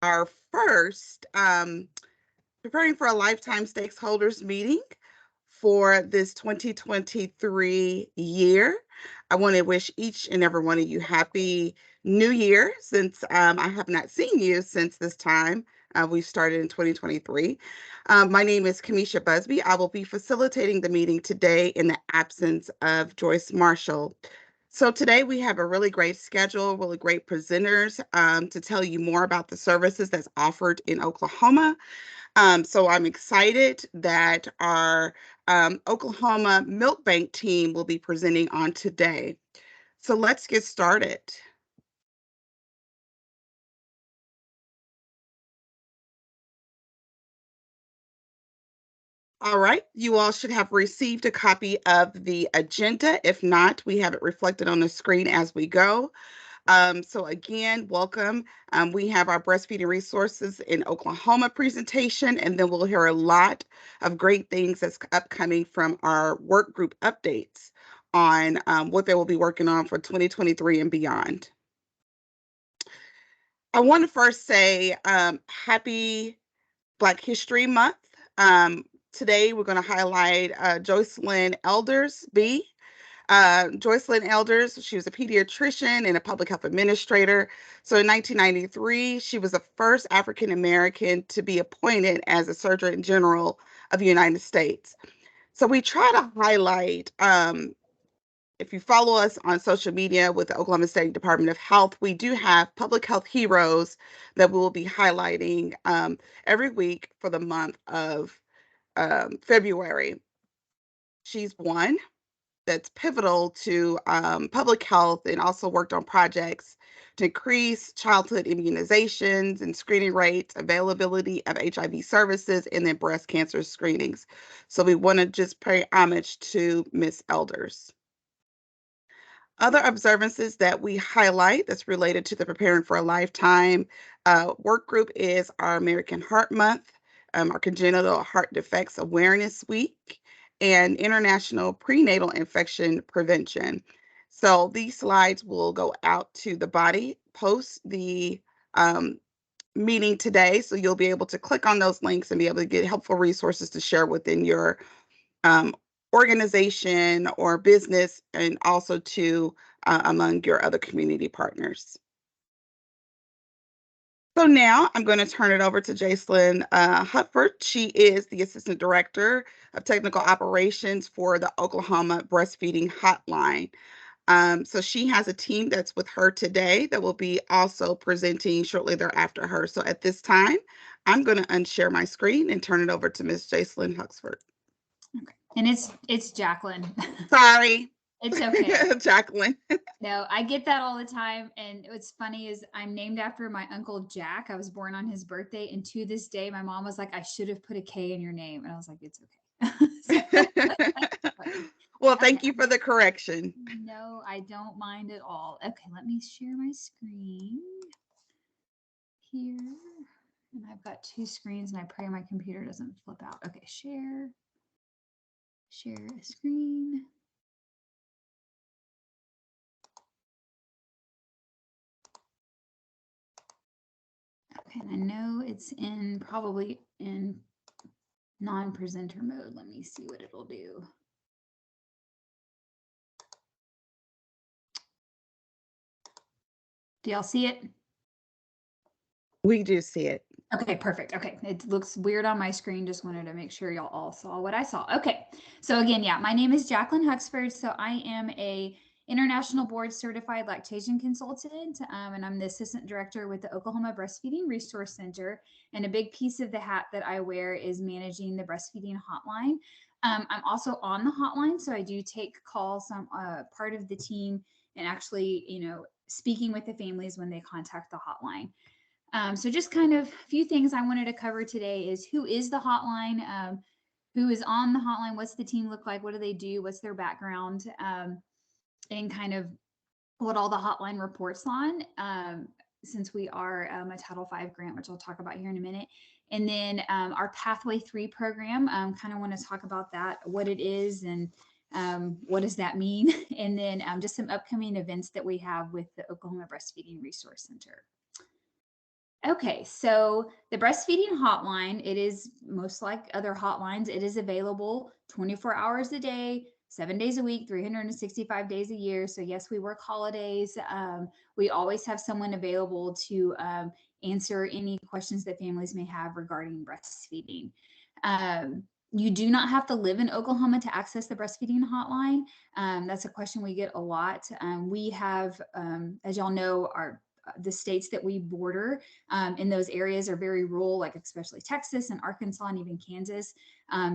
our first Preparing for a Lifetime Stakeholders meeting for this 2023 year. I want to wish each and every one of you happy New Year since I have not seen you since this time. We started in 2023. My name is Kamisha Busby. I will be facilitating the meeting today in the absence of Joyce Marshall. So today we have a really great schedule, really great presenters to tell you more about the services that's offered in Oklahoma. So I'm excited that our Oklahoma Milk Bank team will be presenting on today. So let's get started. All right, you all should have received a copy of the agenda. If not, we have it reflected on the screen as we go. So again, welcome. We have our breastfeeding resources in Oklahoma presentation, and then we'll hear a lot of great things that's upcoming from our work group updates on what they will be working on for 2023 and beyond. I want to first say happy Black History Month. Today, we're going to highlight Joycelyn Elders B. Joycelyn Elders, she was a pediatrician and a public health administrator. So in 1993, she was the first African American to be appointed as a Surgeon General of the United States. So we try to highlight, if you follow us on social media with the Oklahoma State Department of Health, we do have public health heroes that we will be highlighting every week for the month of February. She's one that's pivotal to public health and also worked on projects to increase childhood immunizations and screening rates, availability of HIV services, and then breast cancer screenings. So we want to just pay homage to Miss Elders. Other observances that we highlight that's related to the Preparing for a Lifetime work group is our American Heart Month, our Congenital Heart Defects Awareness Week, and International Prenatal Infection Prevention. So these slides will go out to the body post the um, meeting today. So you'll be able to click on those links and be able to get helpful resources to share within your um, organization or business, and also to among your other community partners. So now I'm going to turn it over to Joycelyn Hutford. She is the Assistant Director of Technical Operations for the Oklahoma Breastfeeding Hotline. So she has a team that's with her today that will be also presenting shortly thereafter her. So at this time, I'm going to unshare my screen and turn it over to Ms. Joycelyn Huxford. Okay. And it's Jacqueline. Sorry. It's okay. Jacqueline. No, I get that all the time. And what's funny is I'm named after my uncle Jack. I was born on his birthday. And to this day, my mom was like, I should have put a K in your name. And I was like, it's okay. Well, Okay. thank you for the correction. No, I don't mind at all. Okay, let me share my screen here. And I've got two screens and I pray my computer doesn't flip out. Okay, share a screen. Okay, and I know it's in probably in non-presenter mode. Let me see what it'll do. Do y'all see it? We do see it. Okay, perfect. Okay, it looks weird on my screen. Just wanted to make sure y'all all saw what I saw. Okay, so again, yeah, my name is Jacqueline Huxford. So I am a international board certified lactation consultant, and I'm the assistant director with the Oklahoma Breastfeeding Resource Center. And a big piece of the hat that I wear is managing the breastfeeding hotline. I'm also on the hotline, so I do take calls. I'm part of the team and actually, speaking with the families when they contact the hotline. So just kind of a few things I wanted to cover today is who is the hotline, who is on the hotline, what's the team look like, what do they do, what's their background, and kind of what all the hotline reports on, since we are a Title V grant, which I'll talk about here in a minute. And then our Pathway 3 program, kind of want to talk about that, what it is, and what does that mean? And then just some upcoming events that we have with the Oklahoma Breastfeeding Resource Center. Okay, so the breastfeeding hotline, it is most like other hotlines. It is available 24 hours a day, 7 days a week, 365 days a year. So, yes, we work holidays. We always have someone available to answer any questions that families may have regarding breastfeeding. Um, you do not have to live in Oklahoma to access the breastfeeding hotline. That's a question we get a lot. We have, as y'all know, our the states that we border in those areas are very rural, like especially Texas and Arkansas and even Kansas.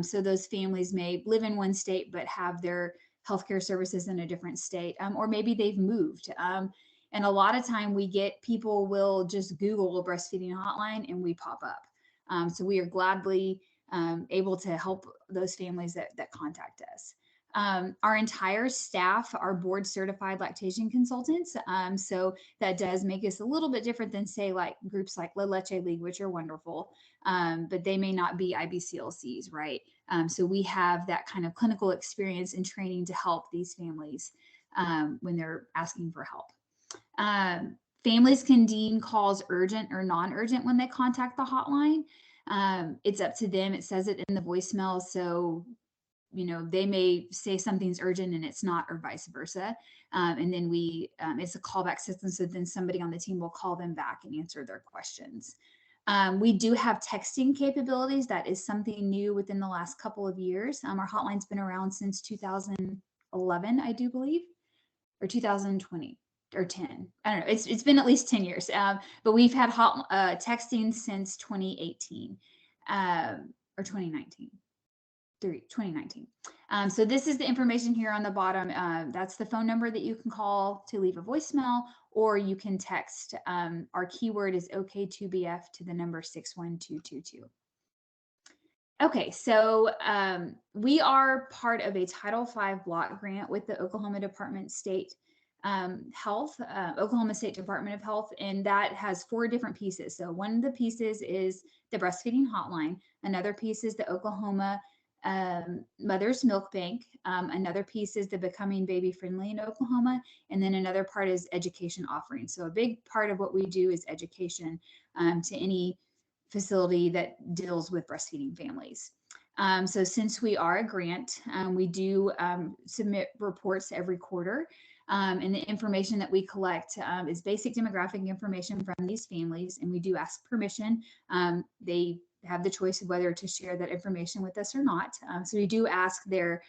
So those families may live in one state but have their healthcare services in a different state, or maybe they've moved. And a lot of time we get people will just Google a breastfeeding hotline and we pop up. So we are gladly able to help those families that contact us. Our entire staff are board certified lactation consultants. So that does make us a little bit different than, say, like groups like La Leche League, which are wonderful, but they may not be IBCLCs, right? So we have that kind of clinical experience and training to help these families when they're asking for help. Families can deem calls urgent or non-urgent when they contact the hotline. It's up to them. It says it in the voicemail. So, they may say something's urgent and it's not, or vice versa. And then it's a callback system. So then somebody on the team will call them back and answer their questions. We do have texting capabilities. That is something new within the last couple of years. Our hotline's been around since 2011, I do believe, or 2020 or 10. I don't know. It's been at least 10 years. But we've had texting since 2018 or 2019. 2019. So this is the information here on the bottom. That's the phone number that you can call to leave a voicemail, or you can text. Our keyword is OK2BF to the number 61222. Okay, so we are part of a Title V block grant with the Oklahoma Department State Health, Oklahoma State Department of Health, and that has 4 different pieces. So one of the pieces is the breastfeeding hotline. Another piece is the Oklahoma Mother's Milk Bank. Another piece is the Becoming Baby Friendly in Oklahoma, and then another part is education offerings. So a big part of what we do is education to any facility that deals with breastfeeding families. So since we are a grant, we do submit reports every quarter. And the information that we collect is basic demographic information from these families, and we do ask permission. They have the choice of whether to share that information with us or not. So we do ask their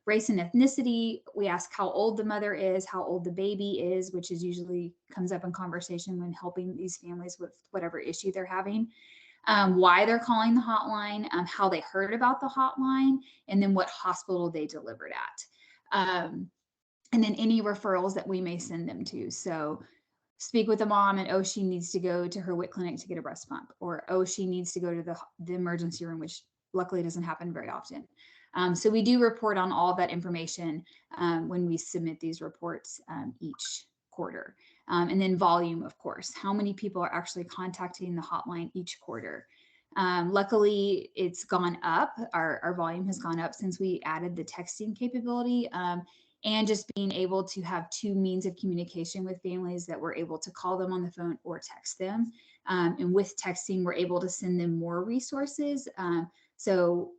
race and ethnicity. We ask how old the mother is, how old the baby is, which is usually comes up in conversation when helping these families with whatever issue they're having. Why they're calling the hotline, how they heard about the hotline, and then what hospital they delivered at. And then any referrals that we may send them to. So speak with the mom and, oh, she needs to go to her WIC clinic to get a breast pump, or, oh, she needs to go to the emergency room, which luckily doesn't happen very often. So we do report on all of that information when we submit these reports each quarter. And then volume, of course, how many people are actually contacting the hotline each quarter. Luckily, it's gone up. Our volume has gone up since we added the texting capability. And just being able to have 2 means of communication with families, that we're able to call them on the phone or text them. And with texting, we're able to send them more resources. So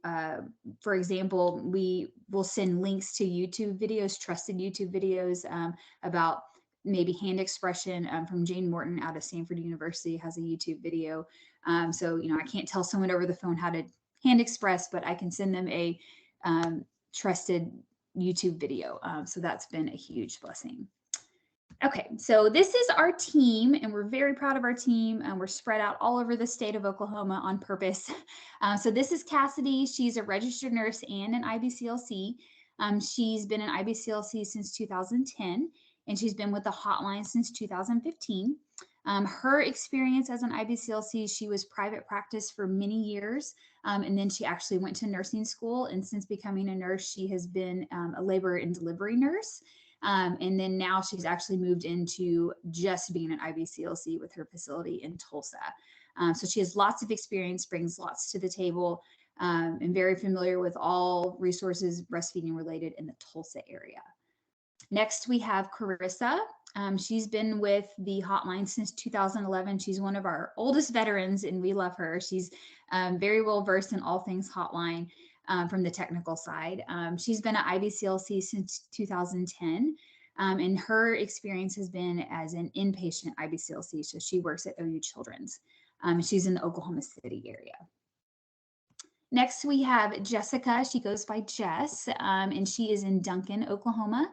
for example, we will send links to YouTube videos, trusted YouTube videos about maybe hand expression from Jane Morton out of Stanford University has a YouTube video. So, I can't tell someone over the phone how to hand express, but I can send them a trusted YouTube video. So that's been a huge blessing. Okay, so this is our team, and we're very proud of our team. And we're spread out all over the state of Oklahoma on purpose. So this is Cassidy. She's a registered nurse and an IBCLC. She's been an IBCLC since 2010, and she's been with the hotline since 2015. Her experience as an IBCLC, she was private practice for many years, and then she actually went to nursing school. And since becoming a nurse, she has been a labor and delivery nurse. And then now she's actually moved into just being an IBCLC with her facility in Tulsa. So she has lots of experience, brings lots to the table, and very familiar with all resources breastfeeding related in the Tulsa area. Next, we have Carissa. She's been with the hotline since 2011. She's one of our oldest veterans, and we love her. She's very well versed in all things hotline from the technical side. She's been at IBCLC since 2010, and her experience has been as an inpatient IBCLC. So she works at OU Children's. She's in the Oklahoma City area. Next, we have Jessica. She goes by Jess, and she is in Duncan, Oklahoma.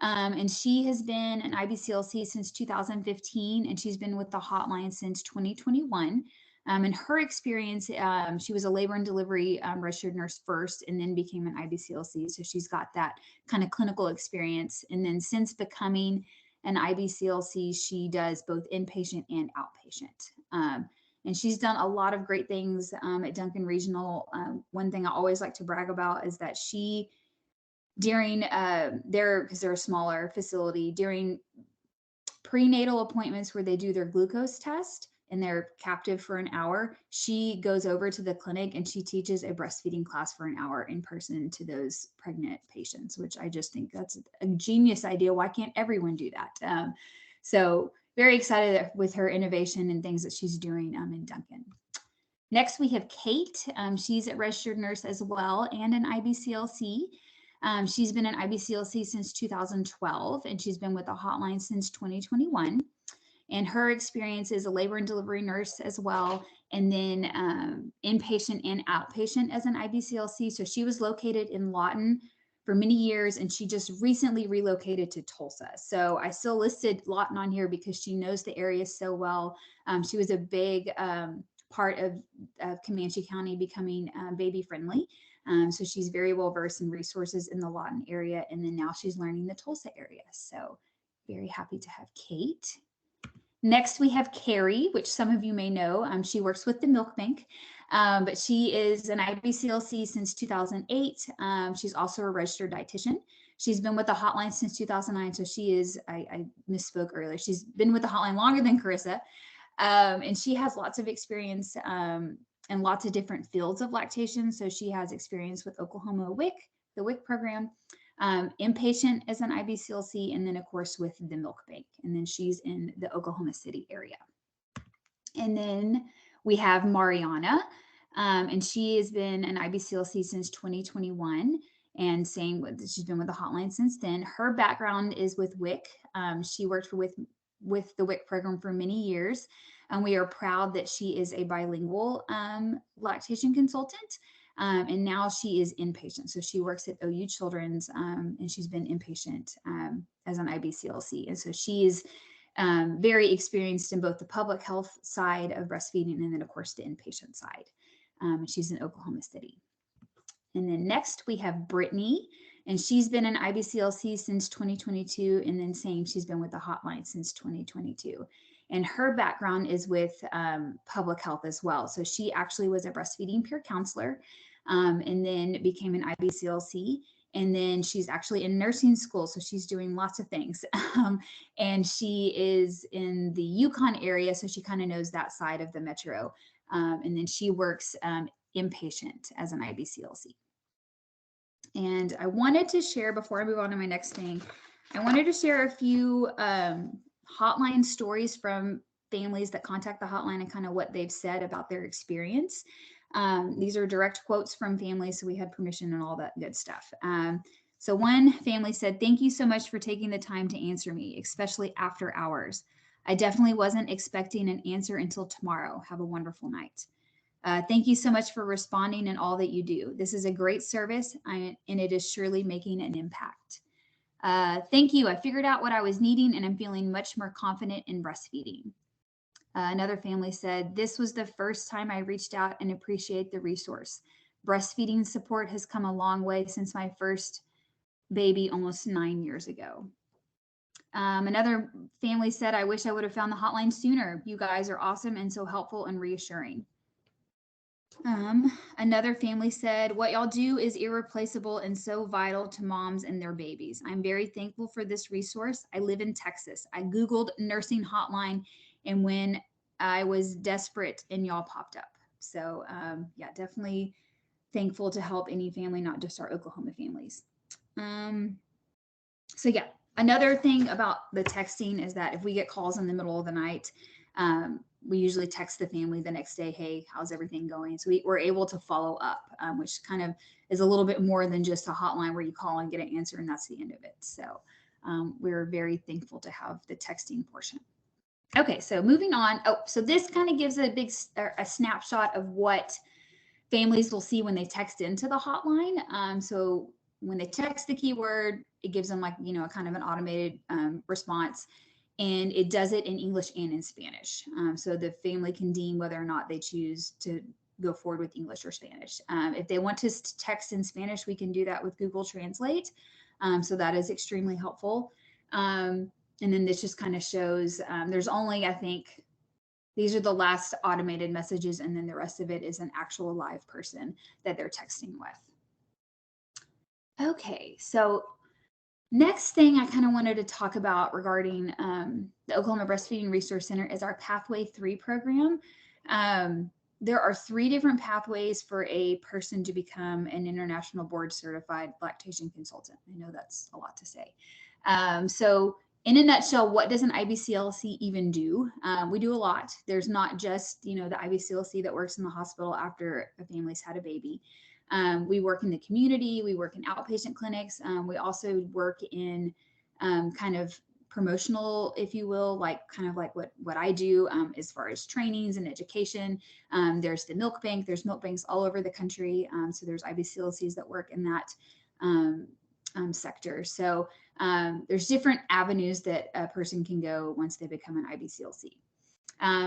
And she has been an IBCLC since 2015, and she's been with the hotline since 2021. And her experience, she was a labor and delivery registered nurse first, and then became an IBCLC. So she's got that kind of clinical experience. And then since becoming an IBCLC, she does both inpatient and outpatient. And she's done a lot of great things at Duncan Regional. One thing I always like to brag about is that she, during because they're a smaller facility, during prenatal appointments where they do their glucose test and they're captive for an hour, she goes over to the clinic and she teaches a breastfeeding class for an hour in person to those pregnant patients, which I just think that's a genius idea. Why can't everyone do that? So very excited with her innovation and things that she's doing in Duncan. Next, we have Kate. She's a registered nurse as well and an IBCLC. She's been an IBCLC since 2012, and she's been with the hotline since 2021. And her experience is a labor and delivery nurse as well, and then inpatient and outpatient as an IBCLC. So she was located in Lawton for many years, and she just recently relocated to Tulsa. So I still listed Lawton on here because she knows the area so well. She was a big part of Comanche County becoming baby friendly. So she's very well versed in resources in the Lawton area, and then now she's learning the Tulsa area. So very happy to have Kate. Next, we have Carrie, which some of you may know. She works with the Milk Bank, but she is an IBCLC since 2008. She's also a registered dietitian. She's been with the hotline since 2009. So she is, I misspoke earlier. She's been with the hotline longer than Carissa. And she has lots of experience in lots of different fields of lactation. So she has experience with Oklahoma WIC, the WIC program, inpatient as an IBCLC, and then of course with the Milk Bank. And then she's in the Oklahoma City area. And then we have Mariana, and she has been an IBCLC since 2021. And same with, she's been with the hotline since then. Her background is with WIC. She worked with the WIC program for many years. And we are proud that she is a bilingual lactation consultant. And now she is inpatient. So she works at OU Children's, and she's been inpatient as an IBCLC. And so she is very experienced in both the public health side of breastfeeding and then, of course, the inpatient side. She's in Oklahoma City. And then next we have Brittany, and she's been an IBCLC since 2022. And then same, she's been with the hotline since 2022. And her background is with public health as well. So she actually was a breastfeeding peer counselor and then became an IBCLC. And then she's actually in nursing school. So she's doing lots of things. And she is in the Yukon area. So she kind of knows that side of the metro. And then she works inpatient as an IBCLC. And I wanted to share, before I move on to my next thing, I wanted to share a few hotline stories from families that contact the hotline and kind of what they've said about their experience. These are direct quotes from families, so we had permission and all that good stuff. So one family said, "Thank you so much for taking the time to answer me, especially after hours. I definitely wasn't expecting an answer until tomorrow. Have a wonderful night. Thank you so much for responding and all that you do. This is a great service, and it is surely making an impact. Thank you. I figured out what I was needing, and I'm feeling much more confident in breastfeeding." Another family said, "This was the first time I reached out and appreciate the resource. Breastfeeding support has come a long way since my first baby almost 9 years ago." Another family said, "I wish I would have found the hotline sooner. You guys are awesome and so helpful and reassuring." Another family said, "What y'all do is irreplaceable and so vital to moms and their babies. I'm very thankful for this resource. I live in Texas. I Googled nursing hotline, and when I was desperate and y'all popped up." So yeah, definitely thankful to help any family, not just our Oklahoma families. So yeah, Another thing about the texting is that if we get calls in the middle of the night, we usually text the family the next day, hey, how's everything going? So we're able to follow up, which kind of is a little bit more than just a hotline where you call and get an answer and that's the end of it. So we're very thankful to have the texting portion. Okay, so moving on. Oh, so this kind of gives a snapshot of what families will see when they text into the hotline. So when they text the keyword, it gives them like, a kind of an automated response, and it does it in English and in Spanish. So the family can deem whether or not they choose to go forward with English or Spanish. If they want to text in Spanish, we can do that with Google Translate. So that is extremely helpful. And then this just kind of shows there's only, I think, these are the last automated messages, and then the rest of it is an actual live person that they're texting with. Okay, so next thing I kind of wanted to talk about regarding the Oklahoma Breastfeeding Resource Center is our Pathway 3 program. There are 3 different pathways for a person to become an international board certified lactation consultant. I know that's a lot to say. So in a nutshell, what does an IBCLC even do? We do a lot. There's not just, the IBCLC that works in the hospital after a family's had a baby. We work in the community. We work in outpatient clinics. We also work in kind of promotional, if you will, kind of like what I do as far as trainings and education. There's the milk bank. There's milk banks all over the country. So there's IBCLCs that work in that sector. So there's different avenues that a person can go once they become an IBCLC.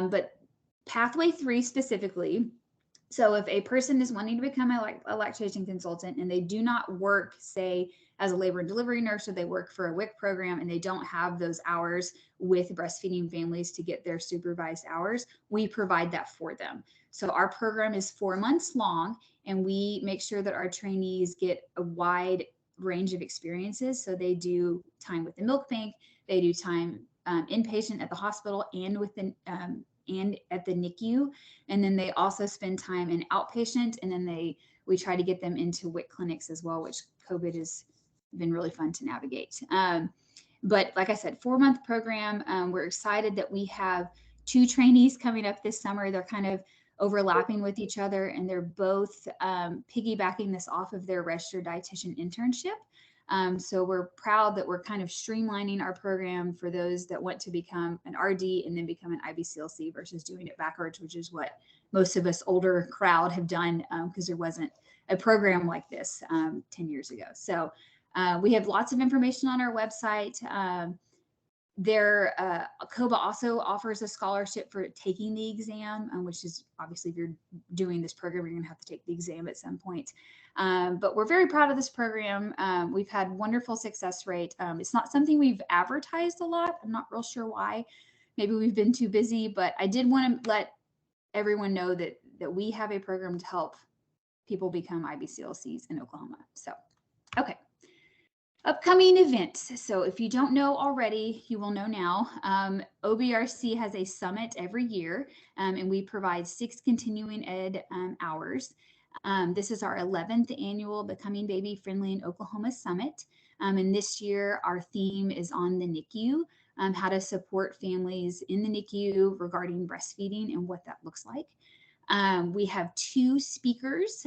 But Pathway 3 specifically, so if a person is wanting to become a lactation consultant and they do not work, say, as a labor and delivery nurse, or they work for a WIC program and they don't have those hours with breastfeeding families to get their supervised hours, we provide that for them. So our program is 4 months long, and we make sure that our trainees get a wide range of experiences. So they do time with the milk bank, they do time inpatient at the hospital and with the and at the NICU, and then they also spend time in outpatient, and then we try to get them into WIC clinics as well, which COVID has been really fun to navigate. But like I said, 4-month program. We're excited that we have 2 trainees coming up this summer. They're kind of overlapping with each other, and they're both piggybacking this off of their registered dietitian internship. So we're proud that we're kind of streamlining our program for those that want to become an RD and then become an IBCLC versus doing it backwards, which is what most of us older crowd have done because there wasn't a program like this 10 years ago. So we have lots of information on our website. COBA also offers a scholarship for taking the exam, which is obviously if you're doing this program, you're going to have to take the exam at some point. But we're very proud of this program. We've had wonderful success rate. It's not something we've advertised a lot. I'm not real sure why. Maybe we've been too busy, but I did want to let everyone know that we have a program to help people become IBCLCs in Oklahoma. So, okay. Upcoming events. So if you don't know already, you will know now. OBRC has a summit every year, and we provide 6 continuing ed hours. This is our 11th annual Becoming Baby Friendly in Oklahoma Summit. And this year, our theme is on the NICU, how to support families in the NICU regarding breastfeeding and what that looks like. We have 2 speakers,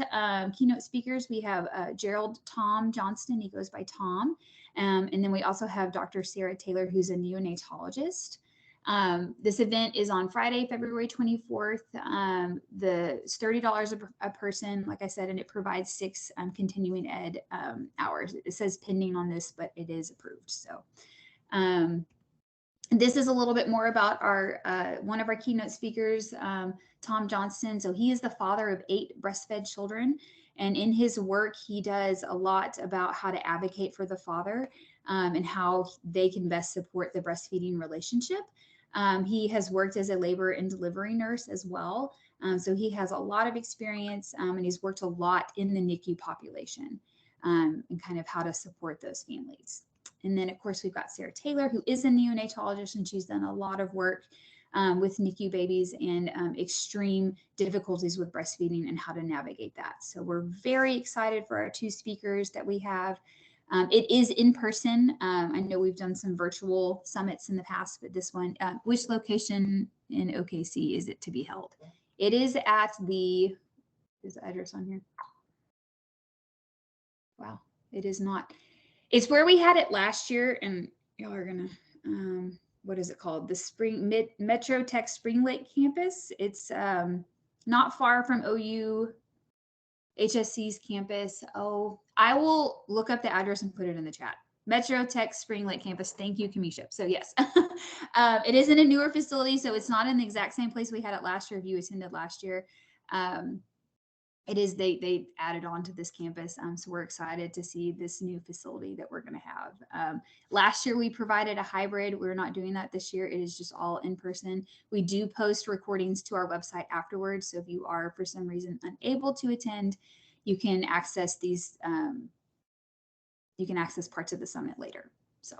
keynote speakers. We have Gerald Tom Johnston. He goes by Tom. And then we also have Dr. Sarah Taylor, who's a neonatologist. This event is on Friday, February 24th. It's $30 a person, like I said, and it provides 6 continuing ed hours. It says pending on this, but it is approved. So this is a little bit more about our one of our keynote speakers, Tom Johnston. So he is the father of 8 breastfed children. And in his work, he does a lot about how to advocate for the father and how they can best support the breastfeeding relationship. He has worked as a labor and delivery nurse as well. So he has a lot of experience and he's worked a lot in the NICU population and kind of how to support those families. And then, of course, we've got Sarah Taylor, who is a neonatologist, and she's done a lot of work with NICU babies and extreme difficulties with breastfeeding and how to navigate that. So we're very excited for our 2 speakers that we have. It is in person. I know we've done some virtual summits in the past, but this one, which location in OKC is it to be held? It is at the, is the address on here? Wow, it is not. It's where we had it last year, and y'all are gonna, what is it called? The Metro Tech Spring Lake campus. It's not far from OU HSC's campus. Oh, I will look up the address and put it in the chat. Metro Tech Spring Lake campus. Thank you, Kamisha. So yes, it is in a newer facility, so it's not in the exact same place we had it last year. If you attended last year, it is they added on to this campus, so we're excited to see this new facility that we're going to have. Last year we provided a hybrid. We're not doing that this year. It is just all in person. We do post recordings to our website afterwards, so if you are for some reason unable to attend, you can access these. You can access parts of the summit later. So,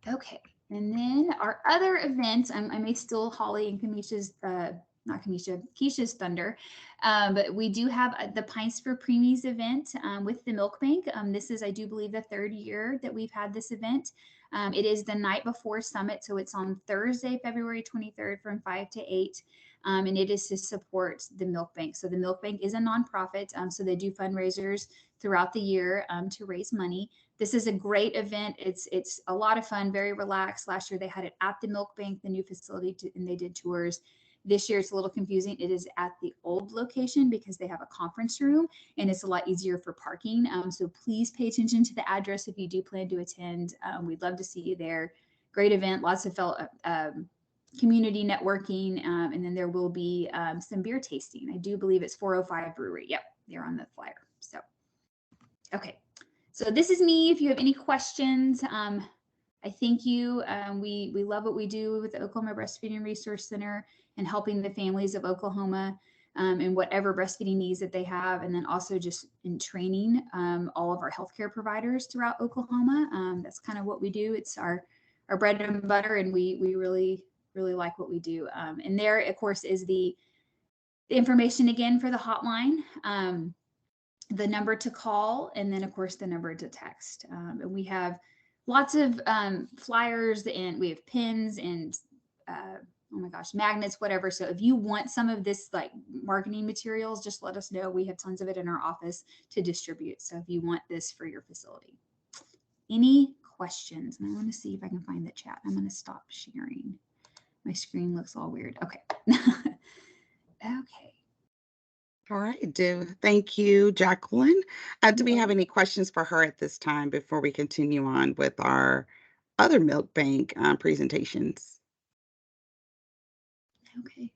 okay. And then our other events, I may steal Holly and Kamisha's, not Kamisha, Keisha's thunder, but we do have the Pints for Preemies event with the Milk Bank. This is, I do believe, the third year that we've had this event. It is the night before summit, so it's on Thursday, February 23rd from 5 to 8. And it is to support the Milk Bank. So the Milk Bank is a nonprofit, so they do fundraisers throughout the year to raise money. This is a great event. It's a lot of fun, very relaxed. Last year they had it at the Milk Bank, the new facility, and they did tours. This year it's a little confusing. It is at the old location because they have a conference room and it's a lot easier for parking. So please pay attention to the address if you do plan to attend. We'd love to see you there. Great event, lots of community networking, and then there will be some beer tasting. I do believe it's 405 Brewery. Yep, they're on the flyer. So, okay. So this is me. If you have any questions, I thank you. We love what we do with the Oklahoma Breastfeeding Resource Center and helping the families of Oklahoma and whatever breastfeeding needs that they have. And then also just in training all of our healthcare providers throughout Oklahoma. That's kind of what we do. It's our bread and butter, and we really like what we do. And there, of course, is the information again for the hotline, the number to call, and then of course the number to text. And we have lots of flyers, and we have pins and oh my gosh, magnets, whatever. So if you want some of this like marketing materials, just let us know. We have tons of it in our office to distribute. So if you want this for your facility. Any questions? And I want to see if I can find the chat. I'm going to stop sharing. My screen looks all weird. Okay. Okay. All right, thank you, Jacqueline. Do we have any questions for her at this time before we continue on with our other milk bank presentations? Okay.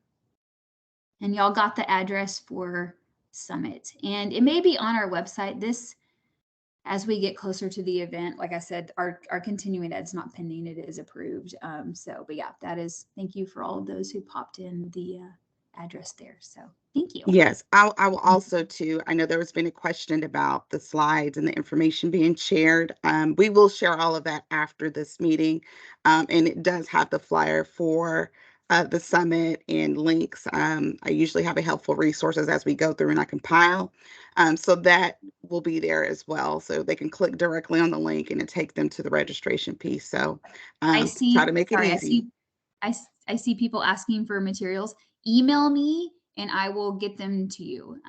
And y'all got the address for Summit, and it may be on our website. This, as we get closer to the event, like I said, our continuing ed's not pending, it is approved. But yeah, that is, thank you for all of those who popped in the address there. So thank you. Yes, I will also too. I know there has been a question about the slides and the information being shared. We will share all of that after this meeting. And it does have the flyer for the summit and links. I usually have a helpful resources as we go through and I compile. So that will be there as well. So they can click directly on the link and it take them to the registration piece. So I see, try to make it easy. I see people asking for materials. Email me and I will get them to you.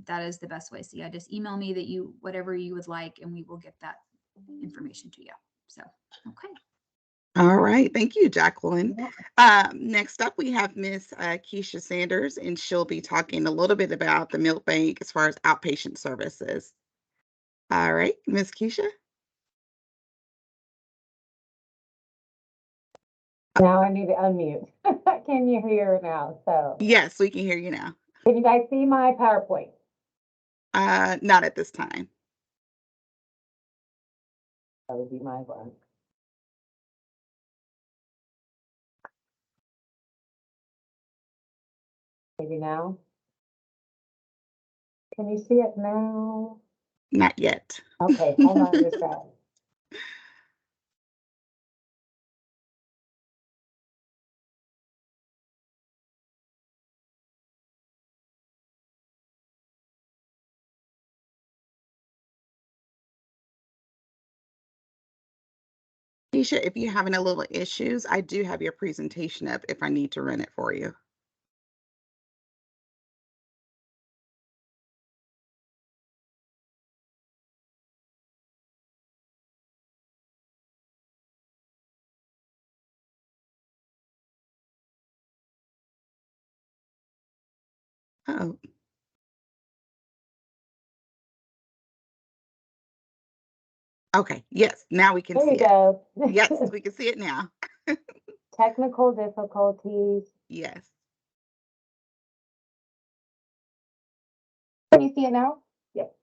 That is the best way. So yeah, just email me that whatever you would like, and we will get that information to you. So, okay. All right. Thank you, Jacqueline. Next up, we have Miss Keisha Sanders, and she'll be talking a little bit about the milk bank as far as outpatient services. All right, Miss Keisha. Now I need to unmute. Can you hear now? So yes, we can hear you now. Can you guys see my PowerPoint? Not at this time. That would be my one. Maybe now. Can you see it now? Not yet. Okay, hold on just a second. Keisha, if you're having a little issues, I do have your presentation up if I need to run it for you. Oh, okay. Yes, now we can There see you it. go. Yes, we can see it now. Technical difficulties. Yes. Can you see it now? Yep.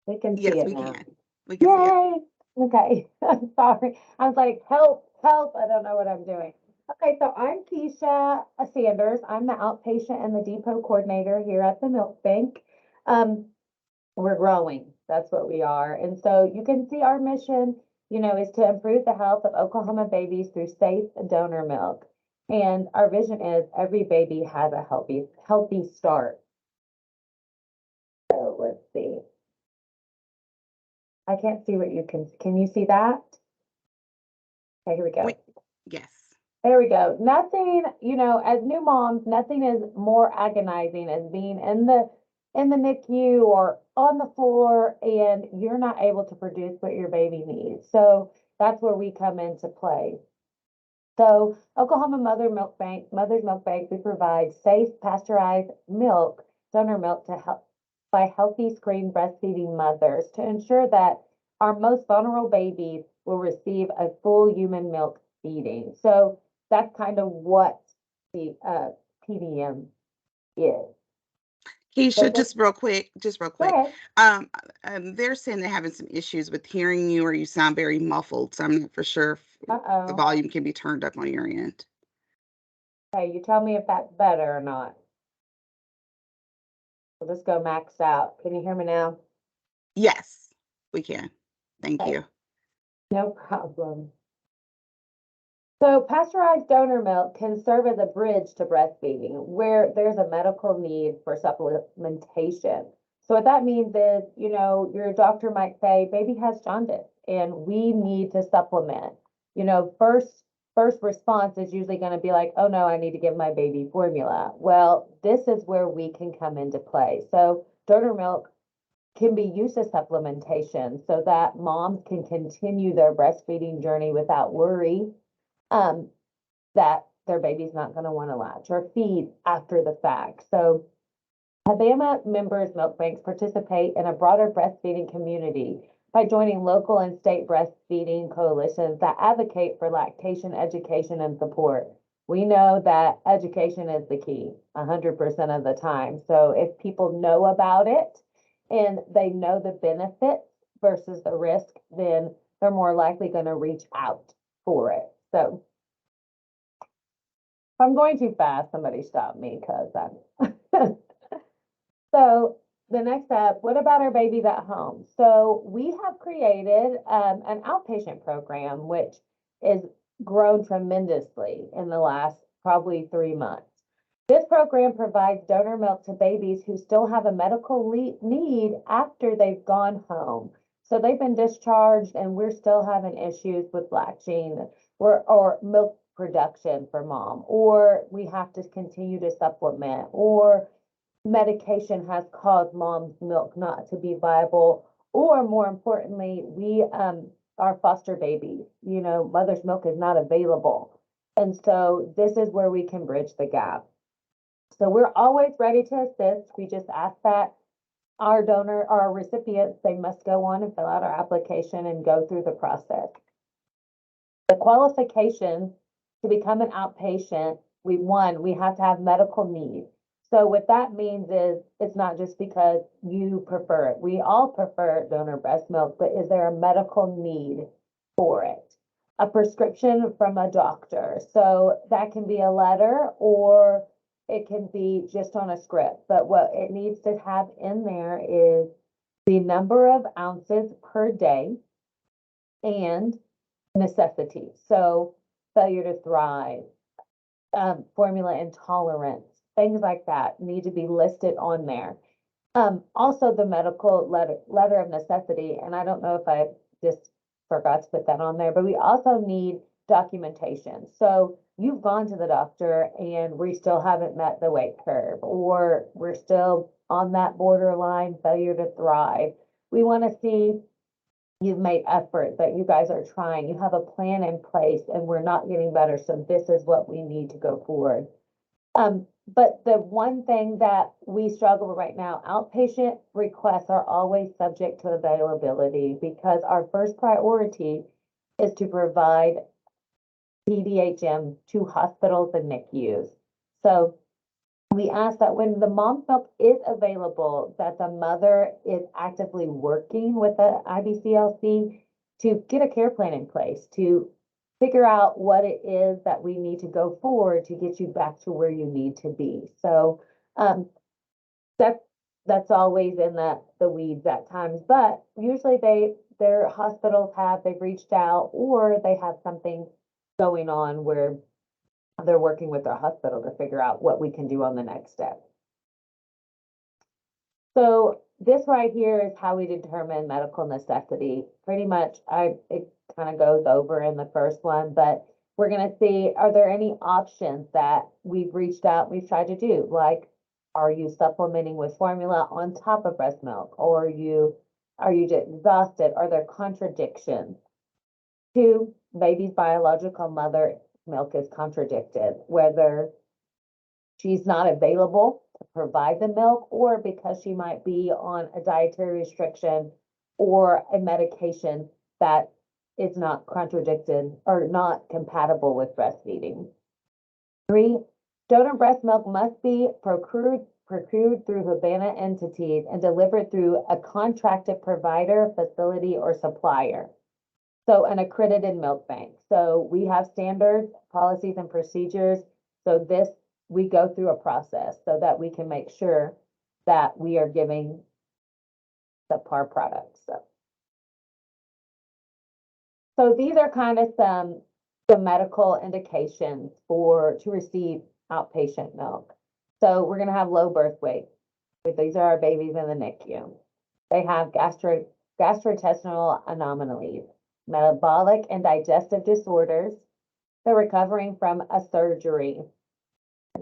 We can see Yes, it we now. can. We can see it. Yay! Okay, I'm sorry. I was like, help, help. I don't know what I'm doing. Okay, so I'm Keisha Sanders. I'm the outpatient and the depot coordinator here at the Milk Bank. We're growing. That's what we are. And so you can see our mission, is to improve the health of Oklahoma babies through safe donor milk. And our vision is every baby has a healthy start. So let's see. I can't see what can you see that? Okay, here we go. Yes. There we go. Nothing, as new moms, nothing is more agonizing as being in the NICU or on the floor and you're not able to produce what your baby needs. So that's where we come into play. So Oklahoma Mother's Milk Bank, we provide safe pasteurized milk, donor milk to help by healthy screen breastfeeding mothers to ensure that our most vulnerable babies will receive a full human milk feeding. So that's kind of what the PDM is. Keisha, So just real go quick. ahead. Um, they're saying they're having some issues with hearing you or you sound very muffled. So I'm not for sure if the Uh-oh. volume can be turned up on your end. Okay, you tell me if that's better or not. We'll just go maxed out. Can you hear me now? Yes, we can. Thank Okay, you. no problem. So pasteurized donor milk can serve as a bridge to breastfeeding where there's a medical need for supplementation. So what that means is, your doctor might say, baby has jaundice and we need to supplement. First response is usually going to be like, oh no, I need to give my baby formula. Well, this is where we can come into play. So donor milk can be used as supplementation so that moms can continue their breastfeeding journey without worry um, that their baby's not going to want to latch or feed after the fact. So Alabama members milk banks participate in a broader breastfeeding community by joining local and state breastfeeding coalitions that advocate for lactation education and support. We know that education is the key 100% of the time. So if people know about it and they know the benefits versus the risk, then they're more likely going to reach out for it. So if I'm going too fast, somebody stop me because I'm. So the next step, what about our babies at home? So we have created an outpatient program, which is grown tremendously in the last probably 3 months. This program provides donor milk to babies who still have a medical need after they've gone home. So they've been discharged and we're still having issues with latching or milk production for mom, or we have to continue to supplement, or medication has caused mom's milk not to be viable, or more importantly, we are foster babies. Mother's milk is not available. And so this is where we can bridge the gap. So we're always ready to assist. We just ask that our recipients, they must go on and fill out our application and go through the process. The qualifications to become an outpatient, we have to have medical needs. So what that means is it's not just because you prefer it. We all prefer donor breast milk, but is there a medical need for it? A prescription from a doctor. So that can be a letter or it can be just on a script. But what it needs to have in there is the number of ounces per day and necessities. So failure to thrive, formula intolerance, things like that need to be listed on there. Also the medical letter of necessity, and I don't know if I just forgot to put that on there, but we also need documentation. So you've gone to the doctor and we still haven't met the weight curve, or we're still on that borderline failure to thrive. We want to see you've made effort, that you guys are trying, you have a plan in place, and we're not getting better. So this is what we need to go forward. But the one thing that we struggle with right now, outpatient requests are always subject to availability, because our first priority is to provide PDHM to hospitals and NICUs. So we ask that when the mom's milk is available, that the mother is actively working with the IBCLC to get a care plan in place, to figure out what it is that we need to go forward to get you back to where you need to be. So that's always in the weeds at times, but usually their hospitals they've reached out, or they have something going on where they're working with their hospital to figure out what we can do on the next step. So this right here is how we determine medical necessity. Pretty much, it kind of goes over in the first one, but we're going to see, are there any options that we've reached out, we've tried to do? Like, are you supplementing with formula on top of breast milk? Or are you exhausted? Are there contradictions? 2, baby's biological mother milk is contradicted, whether she's not available to provide the milk, or because she might be on a dietary restriction or a medication that is not contradicted or not compatible with breastfeeding. 3, donor breast milk must be procured through Havana entities and delivered through a contracted provider, facility, or supplier. So an accredited milk bank. So we have standards, policies, and procedures. So we go through a process so that we can make sure that we are giving the PAR products. So these are kind of the medical indications to receive outpatient milk. So we're going to have low birth weight. These are our babies in the NICU. They have gastrointestinal anomalies, metabolic and digestive disorders. They're recovering from a surgery,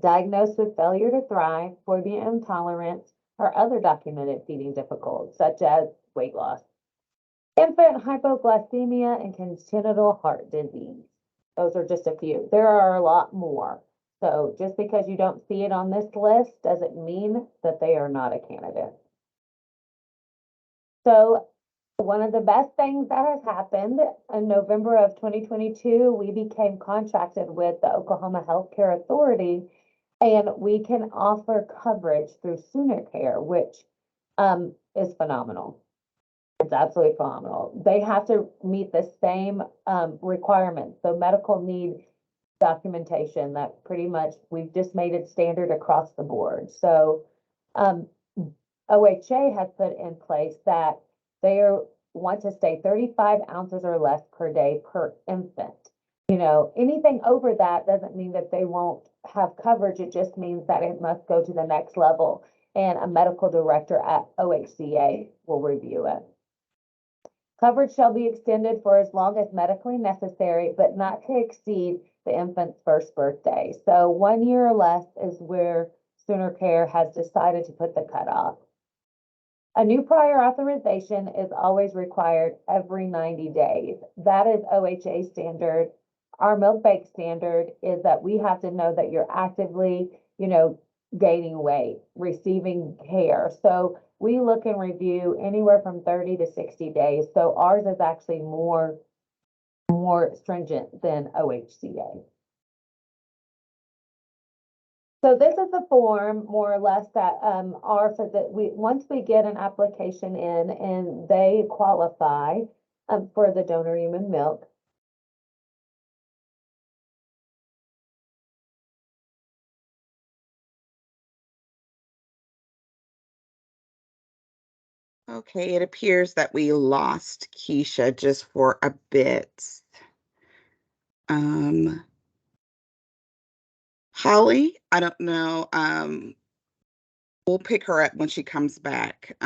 diagnosed with failure to thrive, phobia intolerance, or other documented feeding difficulties, such as weight loss, infant hypoglycemia, and congenital heart disease. Those are just a few. There are a lot more. So just because you don't see it on this list doesn't mean that they are not a candidate. So one of the best things that has happened in November of 2022, we became contracted with the Oklahoma Healthcare Authority, and we can offer coverage through Sooner Care, which is phenomenal. It's absolutely phenomenal. They have to meet the same requirements. So medical need documentation that pretty much we've just made it standard across the board. So OHA has put in place that they want to stay 35 ounces or less per day per infant. Anything over that doesn't mean that they won't have coverage. It just means that it must go to the next level, and a medical director at OHCA will review it. Coverage shall be extended for as long as medically necessary, but not to exceed the infant's first birthday. So 1 year or less is where Sooner Care has decided to put the cutoff. A new prior authorization is always required every 90 days. That is OHA standard. Our milk bank standard is that we have to know that you're actively, gaining weight, receiving care. So we look and review anywhere from 30 to 60 days. So ours is actually more stringent than OHCA. So this is the form, more or less, that once we get an application in and they qualify for the donor human milk. Okay, it appears that we lost Keisha just for a bit. Holly, I don't know. We'll pick her up when she comes back.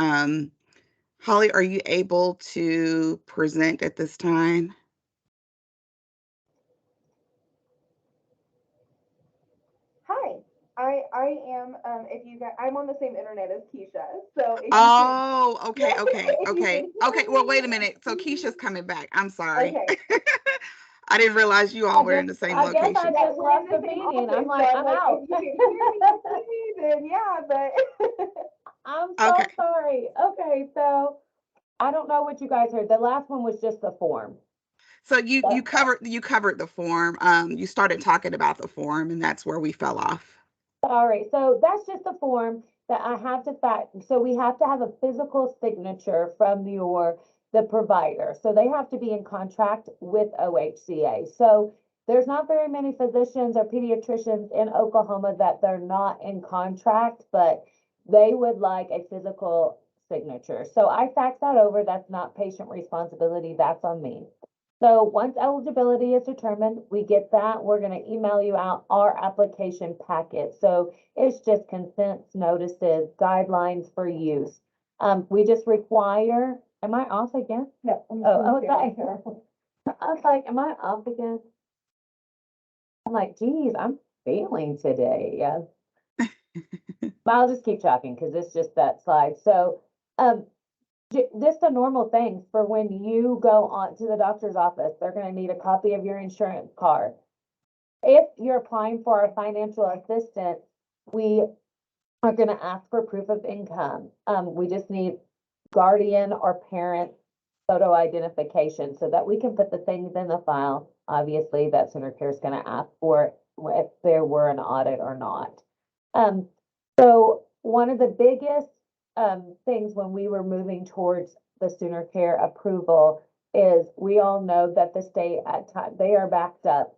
Holly, are you able to present at this time? Hi, I am, if you guys, I'm on the same internet as Keisha, so if you can, Oh, okay, yeah, okay, if you okay, can okay. hear Well, wait a me. minute. So Keisha's coming back. I'm sorry. Okay, I didn't realize you all were in the same I guess I location. yeah, just we're in left the the same meeting. office, I'm so like, I'm like, out. if you can hear me and see me, then yeah, but I'm Okay. so sorry. Okay, so I don't know what you guys heard. The last one was just the form. So you That's covered the form. You started talking about the form, and that's where we fell off. All right, so that's just a form that I have to fact, so we have to have a physical signature from the provider. So they have to be in contract with OHCA. So there's not very many physicians or pediatricians in Oklahoma that they're not in contract, but they would like a physical signature. So I fax that over. That's not patient responsibility. That's on me. So once eligibility is determined, we get that. We're going to email you out our application packet. So it's just consents, notices, guidelines for use. We just require, am I off again? no. I was like, am I off again? I'm like, geez, I'm failing today. Yeah. But I'll just keep talking because it's just that slide. So, just the normal things for when you go on to the doctor's office, they're gonna need a copy of your insurance card. If you're applying for our financial assistance, we are gonna ask for proof of income. We just need guardian or parent photo identification so that we can put the things in the file. Obviously, that Center Care is gonna ask for if there were an audit or not. So one of the biggest things when we were moving towards the Sooner Care approval is we all know that the state at time they are backed up.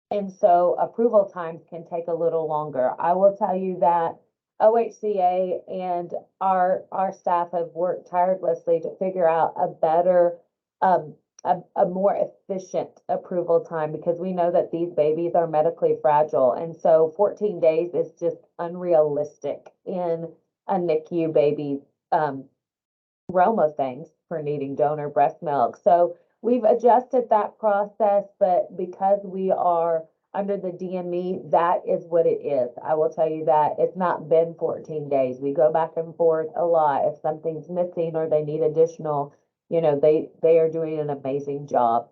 And so approval times can take a little longer. I will tell you that OHCA and our staff have worked tirelessly to figure out a better, a more efficient approval time because we know that these babies are medically fragile. And so 14 days is just unrealistic in a NICU baby's realm of things for needing donor breast milk. So we've adjusted that process, but because we are under the DME, that is what it is. I will tell you that it's not been 14 days. We go back and forth a lot. If something's missing or they need additional, they are doing an amazing job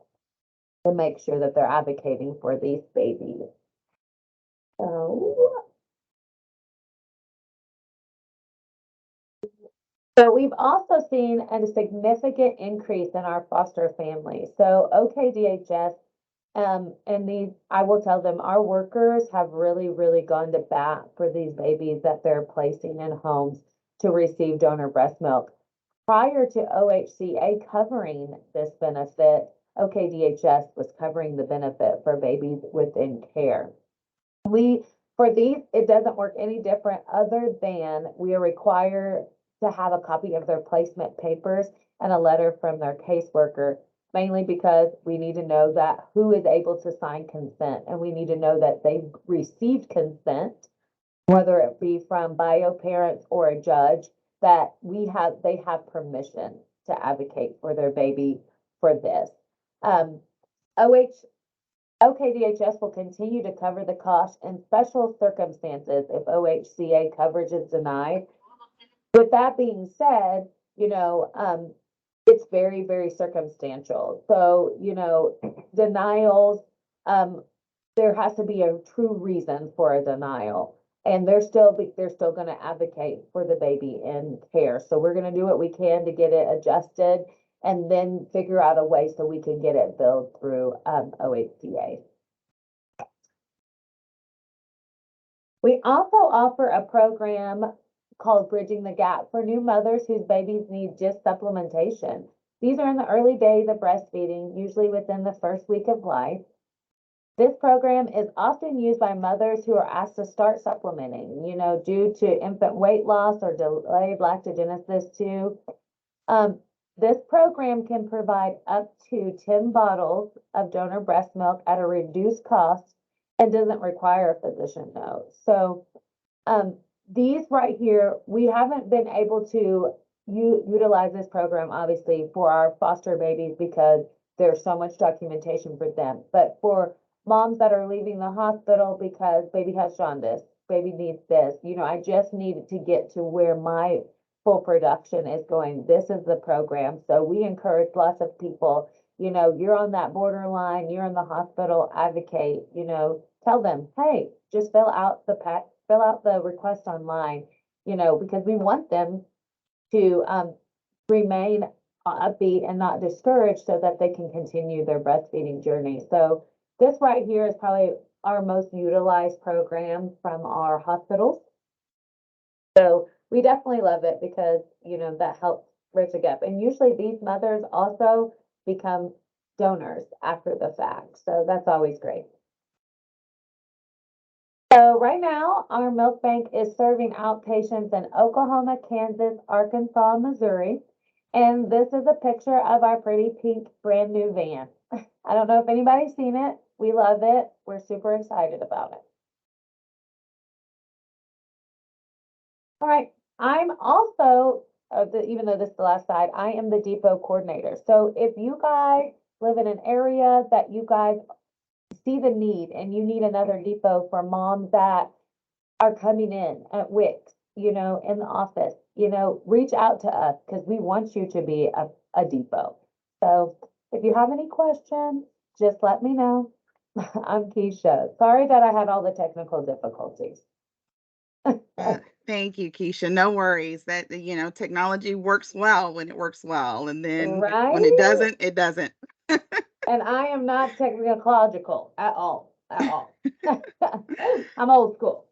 to make sure that they're advocating for these babies. So we've also seen a significant increase in our foster families. So OKDHS, and I will tell them, our workers have really, really gone to bat for these babies that they're placing in homes to receive donor breast milk. Prior to OHCA covering this benefit, OKDHS was covering the benefit for babies within care. For these, it doesn't work any different other than we are required to have a copy of their placement papers and a letter from their caseworker, mainly because we need to know that who is able to sign consent, and we need to know that they've received consent, whether it be from bio parents or a judge, that they have permission to advocate for their baby for this. OKDHS will continue to cover the cost in special circumstances if OHCA coverage is denied. With that being said, it's very, very circumstantial. So, denials, there has to be a true reason for a denial. And they're still going to advocate for the baby in care. So we're going to do what we can to get it adjusted and then figure out a way so we can get it billed through OHCA. We also offer a program called Bridging the Gap for new mothers whose babies need just supplementation. These are in the early days of breastfeeding, usually within the first week of life. This program is often used by mothers who are asked to start supplementing, due to infant weight loss or delayed lactogenesis too. This program can provide up to 10 bottles of donor breast milk at a reduced cost and doesn't require a physician note. So these right here, we haven't been able to utilize this program obviously for our foster babies because there's so much documentation for them. But for moms that are leaving the hospital because baby has jaundice, baby needs this, I just needed to get to where my full production is going. This is the program. So we encourage lots of people, you're on that borderline, you're in the hospital, advocate, tell them, hey, just fill out the request online, because we want them to remain upbeat and not discouraged so that they can continue their breastfeeding journey. So this right here is probably our most utilized program from our hospitals. So we definitely love it because, that helps bridge the gap. And usually these mothers also become donors after the fact. So that's always great. So right now, our milk bank is serving outpatients in Oklahoma, Kansas, Arkansas, Missouri. And this is a picture of our pretty pink brand new van. I don't know if anybody's seen it. We love it. We're super excited about it. All right. I'm also, even though this is the last slide, I am the depot coordinator. So if you guys live in an area that you guys see the need and you need another depot for moms that are coming in at WIC, in the office, reach out to us because we want you to be a depot. So if you have any questions, just let me know. I'm Keisha. Sorry that I had all the technical difficulties. Thank you, Keisha. No worries. That technology works well when it works well, and then when it doesn't, it doesn't. And I am not technological at all. At all. I'm old school.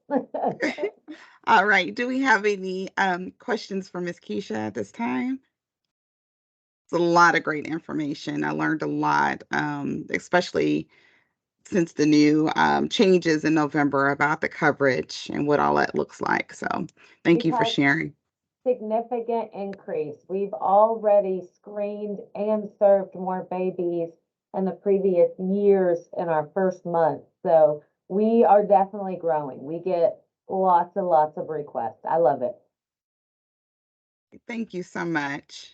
All right. Do we have any questions for Miss Keisha at this time? It's a lot of great information. I learned a lot, especially since the new changes in November about the coverage and what all that looks like. So thank you for sharing. Significant increase. We've already screened and served more babies in the previous years in our first month. So we are definitely growing. We get lots and lots of requests. I love it. Thank you so much.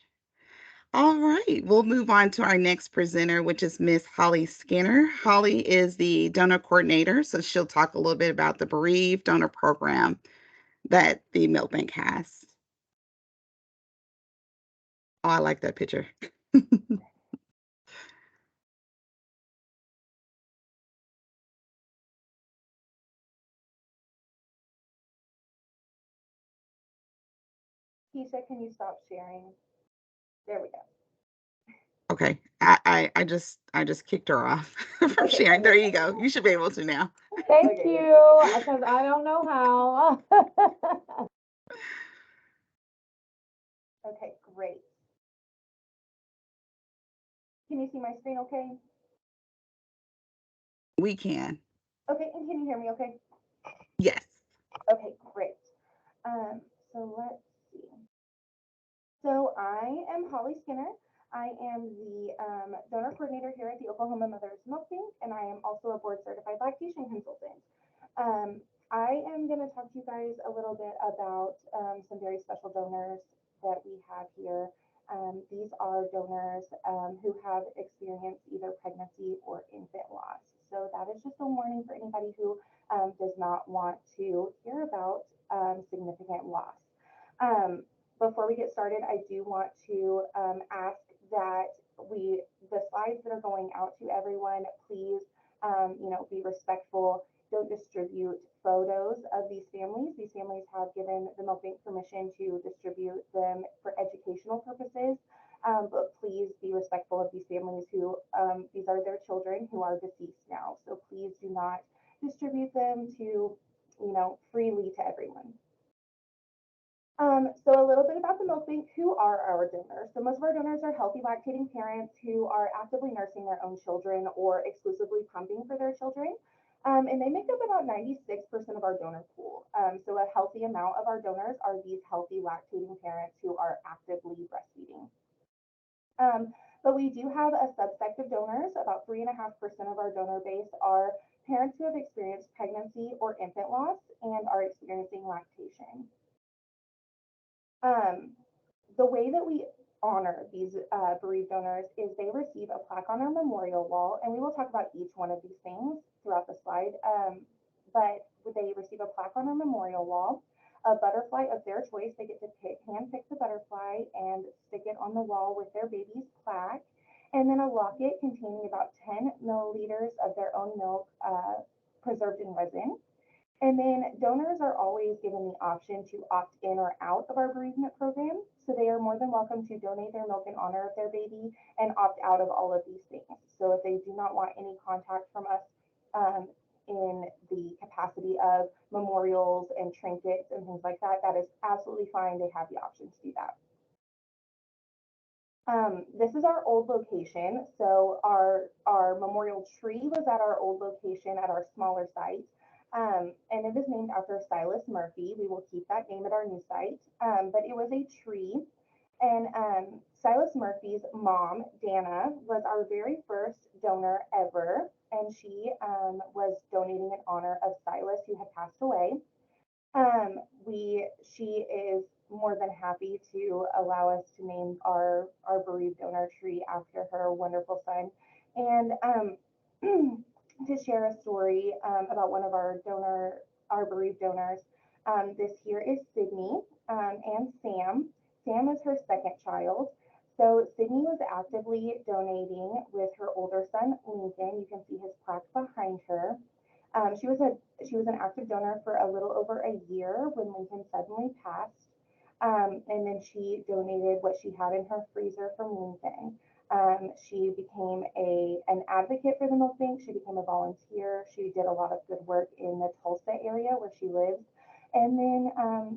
All right, we'll move on to our next presenter, which is Miss Holly Skinner. Holly is the donor coordinator, so she'll talk a little bit about the bereaved donor program that the Milk Bank has. Oh, I like that picture. Keisha, can you stop sharing? There we go. Okay, I just kicked her off from sharing. There you go. You should be able to now. Thank you, because I don't know how. Okay, great. Can you see my screen okay? We can. Okay, and can you hear me okay? Yes. Okay, great. So let's see. So I am Holly Skinner. I am the donor coordinator here at the Oklahoma Mother's Milk Bank, and I am also a board certified lactation consultant. I am going to talk to you guys a little bit about some very special donors that we have here. These are donors who have experienced either pregnancy or infant loss. So that is just a warning for anybody who does not want to hear about significant loss. Before we get started, I do want to ask that the slides that are going out to everyone, please, be respectful. Don't distribute photos of these families. These families have given the Milk Bank permission to distribute them for educational purposes. But please be respectful of these families who, these are their children who are deceased now. So please do not distribute them to, freely to everyone. So a little bit about the Milk Bank. Who are our donors? So most of our donors are healthy lactating parents who are actively nursing their own children or exclusively pumping for their children. And they make up about 96% of our donor pool. So a healthy amount of our donors are these healthy lactating parents who are actively breastfeeding. But we do have a subsect of donors. About 3.5% of our donor base are parents who have experienced pregnancy or infant loss and are experiencing lactation. the way that we honor these bereaved donors is they receive a plaque on our memorial wall, and we will talk about each one of these things throughout the slide. But they receive a plaque on our memorial wall, a butterfly of their choice. They get to hand pick the butterfly and stick it on the wall with their baby's plaque, and then a locket containing about 10 milliliters of their own milk preserved in resin. And then donors are always given the option to opt in or out of our bereavement program. So they are more than welcome to donate their milk in honor of their baby and opt out of all of these things. So if they do not want any contact from us in the capacity of memorials and trinkets and things like that, that is absolutely fine. They have the option to do that. This is our old location. So our memorial tree was at our old location at our smaller site. And it is named after Silas Murphy. We will keep that name at our new site. But it was a tree. And Silas Murphy's mom, Dana, was our very first donor ever. And she was donating in honor of Silas, who had passed away. She is more than happy to allow us to name our bereaved donor tree after her wonderful son. And to share a story about one of our bereaved donors. This here is Sydney and Sam. Sam is her second child. So Sydney was actively donating with her older son, Lincoln. You can see his plaque behind her. She was an active donor for a little over a year when Lincoln suddenly passed. And then she donated what she had in her freezer from Lincoln. She became an advocate for the milk bank. She became a volunteer. She did a lot of good work in the Tulsa area where she lives. And then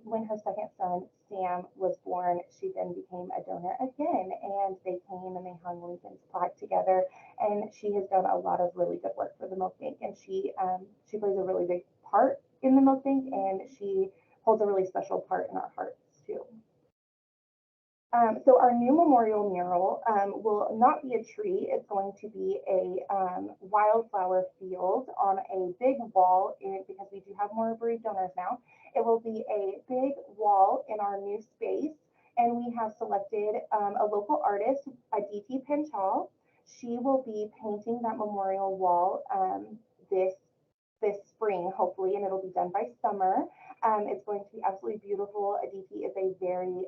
when her second son, Sam, was born, she then became a donor again. And they came and they hung Lincoln's plaque together. And she has done a lot of really good work for the milk bank. And she plays a really big part in the milk bank, and she holds a really special part in our hearts too. So our new memorial mural will not be a tree. It's going to be a wildflower field on a big wall because we do have more bereaved donors now. It will be a big wall in our new space. And we have selected a local artist, Aditi Panchal. She will be painting that memorial wall this spring, hopefully, and it'll be done by summer. It's going to be absolutely beautiful. Aditi is a very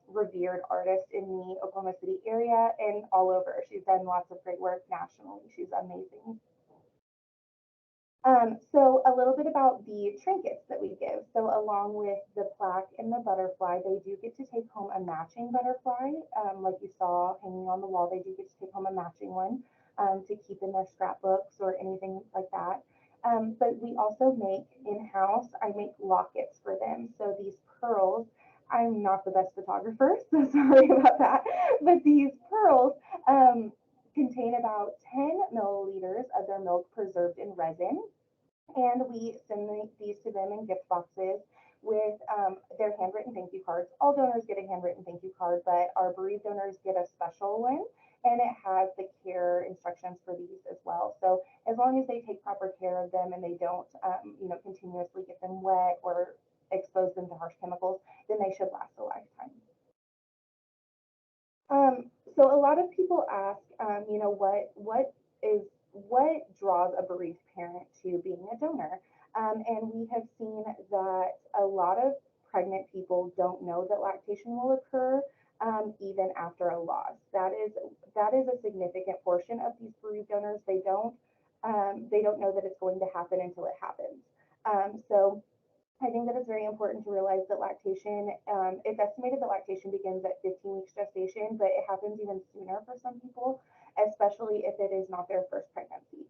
revered artist in the Oklahoma City area and all over. She's done lots of great work nationally. She's amazing. So a little bit about the trinkets that we give. So along with the plaque and the butterfly, they do get to take home a matching butterfly. Like you saw hanging on the wall, they do get to take home a matching one to keep in their scrapbooks or anything like that. But we also make in-house, I make lockets for them. So these pearls, I'm not the best photographer, so sorry about that. But these pearls contain about 10 milliliters of their milk preserved in resin. And we send these to them in gift boxes with their handwritten thank you cards. All donors get a handwritten thank you card, but our bereaved donors get a special one, and it has the care instructions for these as well. So as long as they take proper care of them and they don't, continuously get them wet or expose them to harsh chemicals, then they should last a lifetime. So a lot of people ask, what draws a bereaved parent to being a donor? And we have seen that a lot of pregnant people don't know that lactation will occur even after a loss. That is a significant portion of these bereaved donors. They don't know that it's going to happen until it happens. So I think that it's very important to realize that lactation, it's estimated that lactation begins at 15 weeks gestation, but it happens even sooner for some people, especially if it is not their first pregnancy.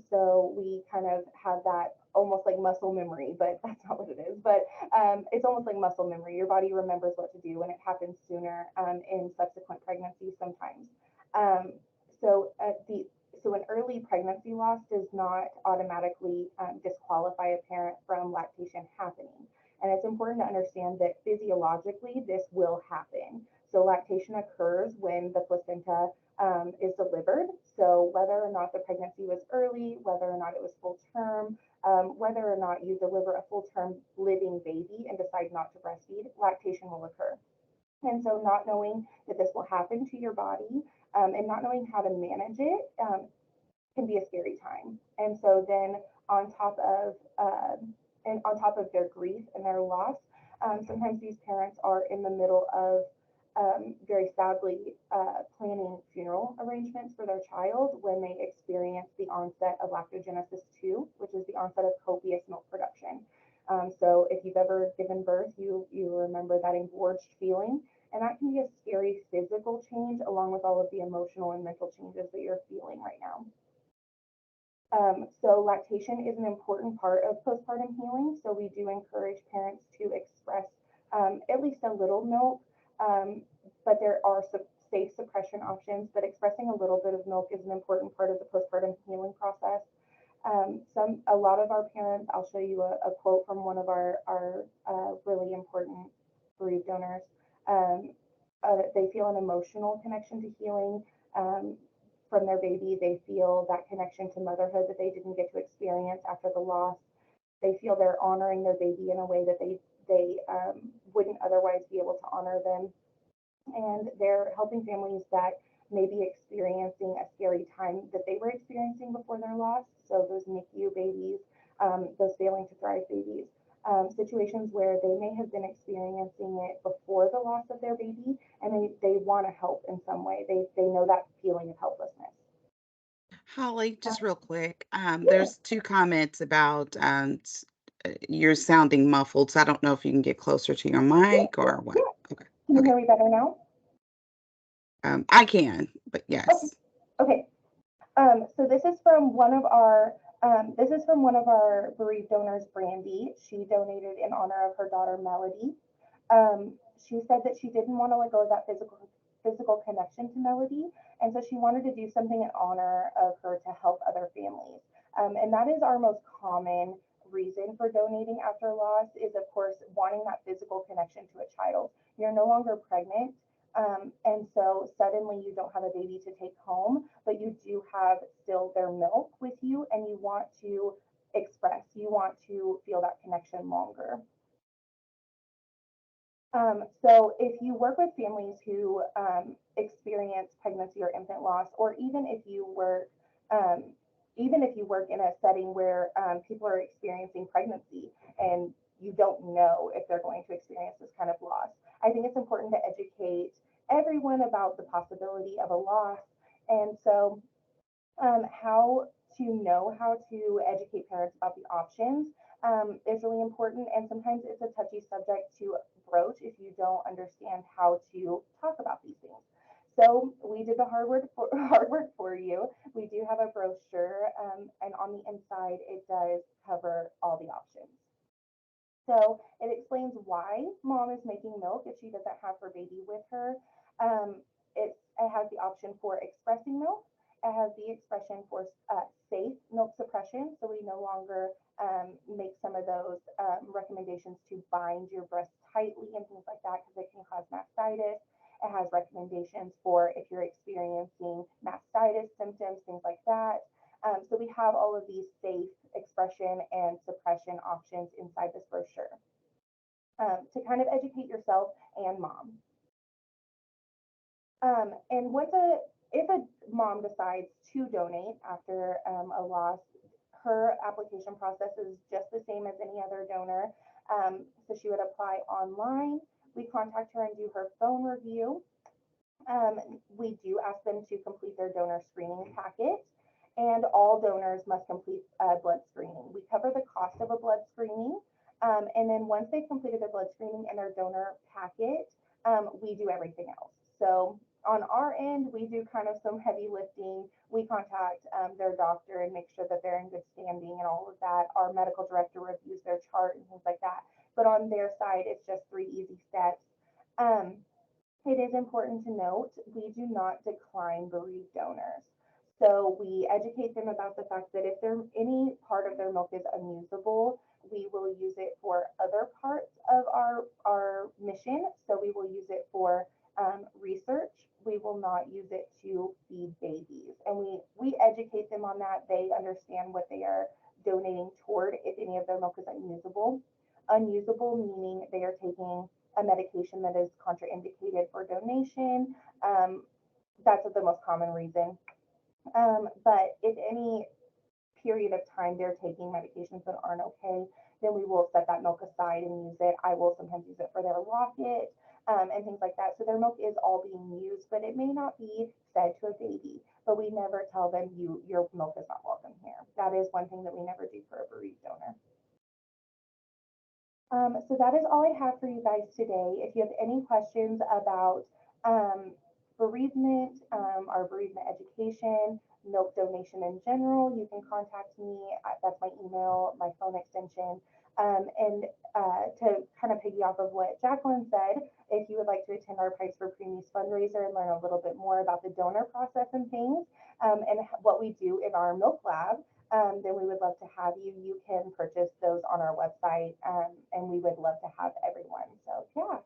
So we kind of have that almost like muscle memory, but that's not what it is. But it's almost like muscle memory. Your body remembers what to do, and it happens sooner in subsequent pregnancies sometimes. So an early pregnancy loss does not automatically disqualify a parent from lactation happening. And it's important to understand that physiologically this will happen. So lactation occurs when the placenta is delivered. So whether or not the pregnancy was early, whether or not it was full term, whether or not you deliver a full term living baby and decide not to breastfeed, lactation will occur. And so not knowing that this will happen to your body, and not knowing how to manage it, can be a scary time. And so then on top of and on top of their grief and their loss, sometimes these parents are in the middle of very sadly planning funeral arrangements for their child when they experience the onset of lactogenesis 2, which is the onset of copious milk production. So if you've ever given birth, you remember that engorged feeling, and that can be a scary physical change along with all of the emotional and mental changes that you're feeling right now. So lactation is an important part of postpartum healing. So we do encourage parents to express at least a little milk, but there are some safe suppression options. But expressing a little bit of milk is an important part of the postpartum healing process. A lot of our parents, I'll show you a quote from one of our really important bereaved donors. They feel an emotional connection to healing. From their baby. They feel that connection to motherhood that they didn't get to experience after the loss. They feel they're honoring their baby in a way that they wouldn't otherwise be able to honor them. And they're helping families that may be experiencing a scary time that they were experiencing before their loss. So those NICU babies, those failing to thrive babies, situations where they may have been experiencing it before the loss of their baby, and they want to help in some way. They know that feeling of helplessness. Holly, just real quick, there's two comments about you're sounding muffled, so I don't know if you can get closer to your mic or what. Okay. Can you Okay. hear me better now? I can, but yes. Okay. So this is from one of our bereaved donors, Brandy. She donated in honor of her daughter, Melody. She said that she didn't want to let go of that physical connection to Melody, and so she wanted to do something in honor of her to help other families. And that is our most common reason for donating after loss is, of course, wanting that physical connection to a child. You're no longer pregnant. And so suddenly you don't have a baby to take home, but you do have still their milk with you, and you want to you want to feel that connection longer. So if you work with families who experience pregnancy or infant loss, or even if you work in a setting where people are experiencing pregnancy and you don't know if they're going to experience this kind of loss, I think it's important to educate everyone about the possibility of a loss. And so how to educate parents about the options is really important. And sometimes it's a touchy subject to broach if you don't understand how to talk about these things. So we did the hard work for you. We do have a brochure, and on the inside, it does cover all the options. So it explains why mom is making milk if she doesn't have her baby with her. It has the option for expressing milk. It has the expression for safe milk suppression. So we no longer make some of those recommendations to bind your breast tightly and things like that because it can cause mastitis. It has recommendations for if you're experiencing mastitis symptoms, things like that. So we have all of these safe expression and suppression options inside this brochure to kind of educate yourself and mom. And if a mom decides to donate after a loss, her application process is just the same as any other donor. So she would apply online. We contact her and do her phone review. We do ask them to complete their donor screening packet, and all donors must complete a blood screening. We cover the cost of a blood screening, and then once they've completed their blood screening and their donor packet, we do everything else. So on our end, we do kind of some heavy lifting. We contact their doctor and make sure that they're in good standing and all of that. Our medical director reviews their chart and things like that. But on their side, it's just 3 easy steps. It is important to note we do not decline bereaved donors. So we educate them about the fact that if any part of their milk is unusable, we will use it for other parts of our mission. So we will use it for research. We will not use it to feed babies. And we educate them on that. They understand what they are donating toward if any of their milk is unusable. Unusable meaning they are taking a medication that is contraindicated for donation. That's the most common reason. But if any period of time they're taking medications that aren't okay, then we will set that milk aside and use it. I will sometimes use it for their locket and things like that. So their milk is all being used, but it may not be fed to a baby. But we never tell them your milk is not welcome here. That is one thing that we never do for a bereaved donor. So that is all I have for you guys today. If you have any questions about bereavement, our bereavement education, milk donation in general, you can contact me. That's my email, my phone extension. And to kind of piggy off of what Jacqueline said, if you would like to attend our Price for Preemies fundraiser and learn a little bit more about the donor process and things, and what we do in our milk lab, then we would love to have you. You can purchase those on our website, and we would love to have everyone. So yeah.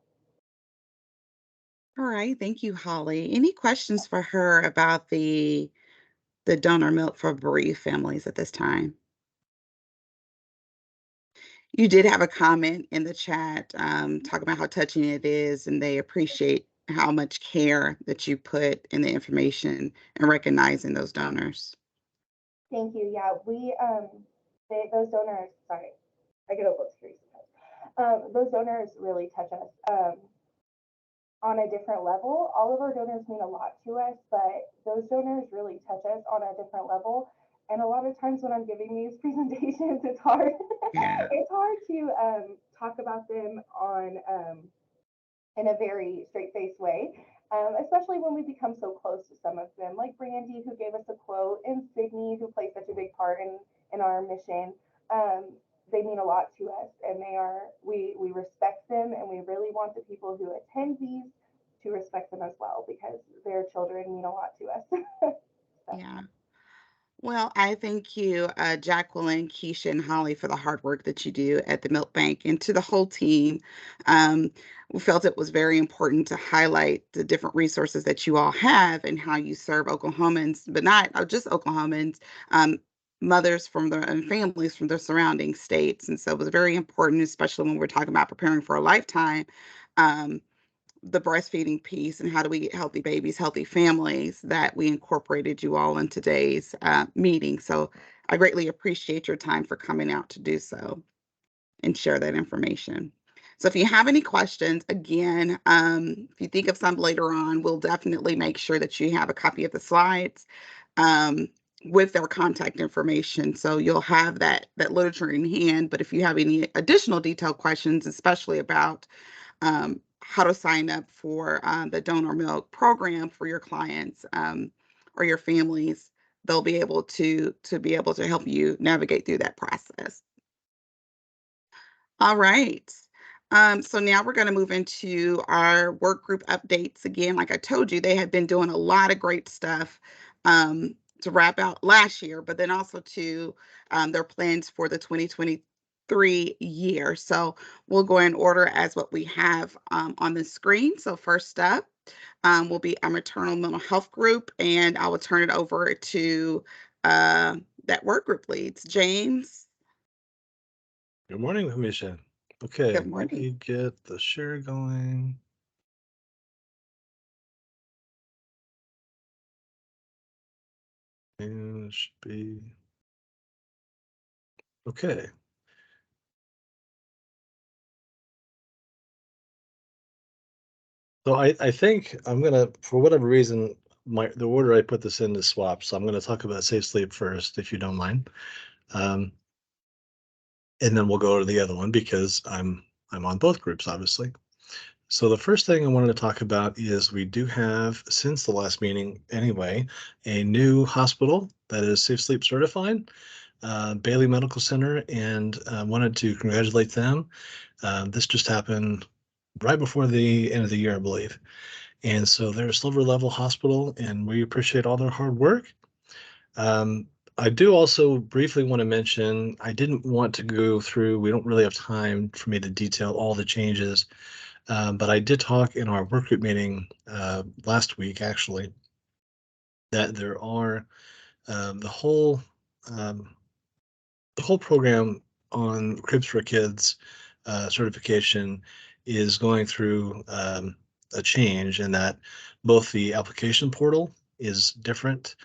All right, thank you, Holly. Any questions for her about the donor milk for bereaved families at this time? You did have a comment in the chat talking about how touching it is, and they appreciate how much care that you put in the information and recognizing those donors. Thank you. Yeah, we those donors. Sorry, I get a little teary sometimes. Those donors really touch us on a different level. All of our donors mean a lot to us, but those donors really touch us on a different level. And a lot of times when I'm giving these presentations, it's hard. Yeah. It's hard to talk about them on in a very straight-faced way, especially when we become so close to some of them, like Brandy, who gave us a quote, and Sydney, who plays such a big part in our mission. They mean a lot to us, and we respect them, and we really want the people who attend these to respect them as well, because their children mean a lot to us. So. Yeah. Well, I thank you, Jacqueline, Keisha, and Holly for the hard work that you do at the Milk Bank, and to the whole team. We felt it was very important to highlight the different resources that you all have and how you serve Oklahomans, but not just Oklahomans, mothers and families from the surrounding states. And so it was very important, especially when we're talking about preparing for a lifetime. The breastfeeding piece and how do we get healthy babies, healthy families, that we incorporated you all in today's meeting. So I greatly appreciate your time for coming out to do so and share that information. So if you have any questions, again, if you think of some later on, we'll definitely make sure that you have a copy of the slides with their contact information. So you'll have that literature in hand. But if you have any additional detailed questions, especially about how to sign up for the donor milk program for your clients or your families, they'll be able to help you navigate through that process. All right. So now we're going to move into our work group updates. Again, like I told you, they have been doing a lot of great stuff to wrap out last year, but then also to their plans for the 2023 year. So we'll go in order as what we have on the screen. So first up will be our maternal mental health group, and I will turn it over to that work group leads. James. Good morning, Hamisha. Okay, Good let me morning. get the share going. And it should be okay. So I think I'm gonna, for whatever reason, the order I put this in is swapped. So I'm gonna talk about Safe Sleep first, if you don't mind. And then we'll go to the other one because I'm on both groups, obviously. So the first thing I wanted to talk about is we do have, since the last meeting anyway, a new hospital that is Safe Sleep certified, Bailey Medical Center, and wanted to congratulate them. This just happened right before the end of the year, I believe. And so they're a silver level hospital, and we appreciate all their hard work. I do also briefly want to mention, I didn't want to go through, we don't really have time for me to detail all the changes, but I did talk in our work group meeting last week, actually, that there are the whole program on Cribs for Kids certification is going through a change in that both the application portal is different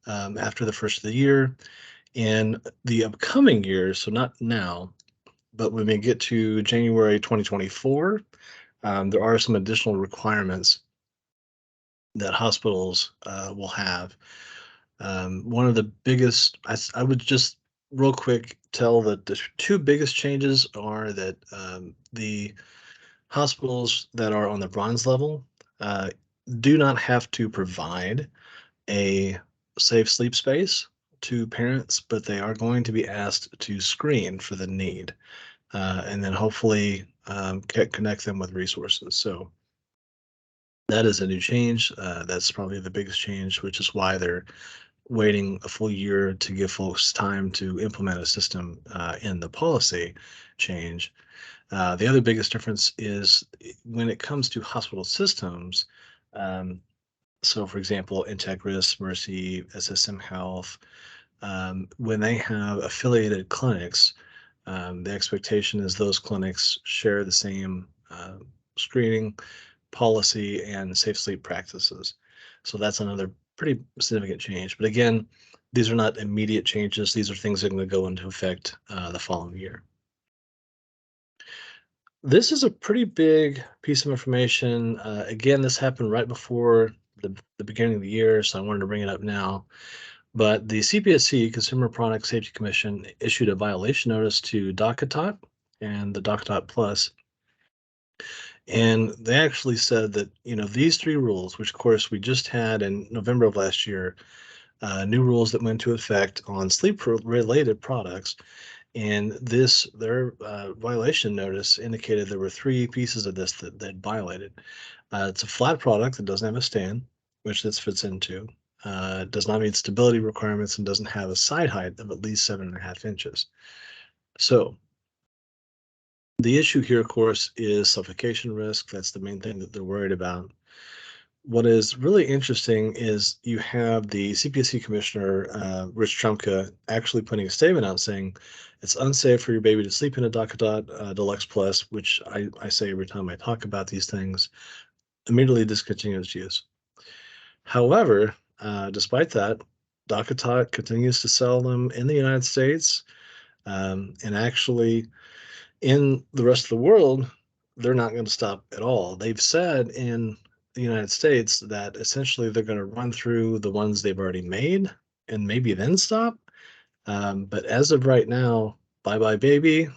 after the first of the year, and the upcoming year, so not now, but when we get to January 2024, there are some additional requirements that hospitals will have. One of the biggest, I would just real quick tell that the two biggest changes are that the hospitals that are on the bronze level do not have to provide a safe sleep space to parents, but they are going to be asked to screen for the need and then hopefully connect them with resources. So that is a new change. That's probably the biggest change, which is why they're waiting a full year to give folks time to implement a system in the policy change. The other biggest difference is when it comes to hospital systems. So, for example, Integris, Mercy, SSM Health, when they have affiliated clinics, the expectation is those clinics share the same screening policy and safe sleep practices. So that's another pretty significant change. But again, these are not immediate changes. These are things that are going to go into effect the following year. This is a pretty big piece of information. Again, this happened right before the beginning of the year, so I wanted to bring it up now. But the CPSC, Consumer Product Safety Commission, issued a violation notice to DockATot and the DockATot Plus. And they actually said that, these three rules, which of course we just had in November of last year, new rules that went into effect on sleep-related products. And their violation notice indicated there were three pieces of this that violated. It's a flat product that doesn't have a stand, which this fits into. Does not meet stability requirements and doesn't have a side height of at least 7.5 inches. So the issue here, of course, is suffocation risk. That's the main thing that they're worried about. What is really interesting is you have the CPSC commissioner, Rich Trumka, actually putting a statement out saying it's unsafe for your baby to sleep in a DockATot Deluxe Plus, which I say every time I talk about these things, immediately discontinues use. However, despite that, DockATot continues to sell them in the United States, and actually in the rest of the world, they're not going to stop at all. They've said in the United States that essentially they're going to run through the ones they've already made and maybe then stop. But as of right now, Bye Bye Baby,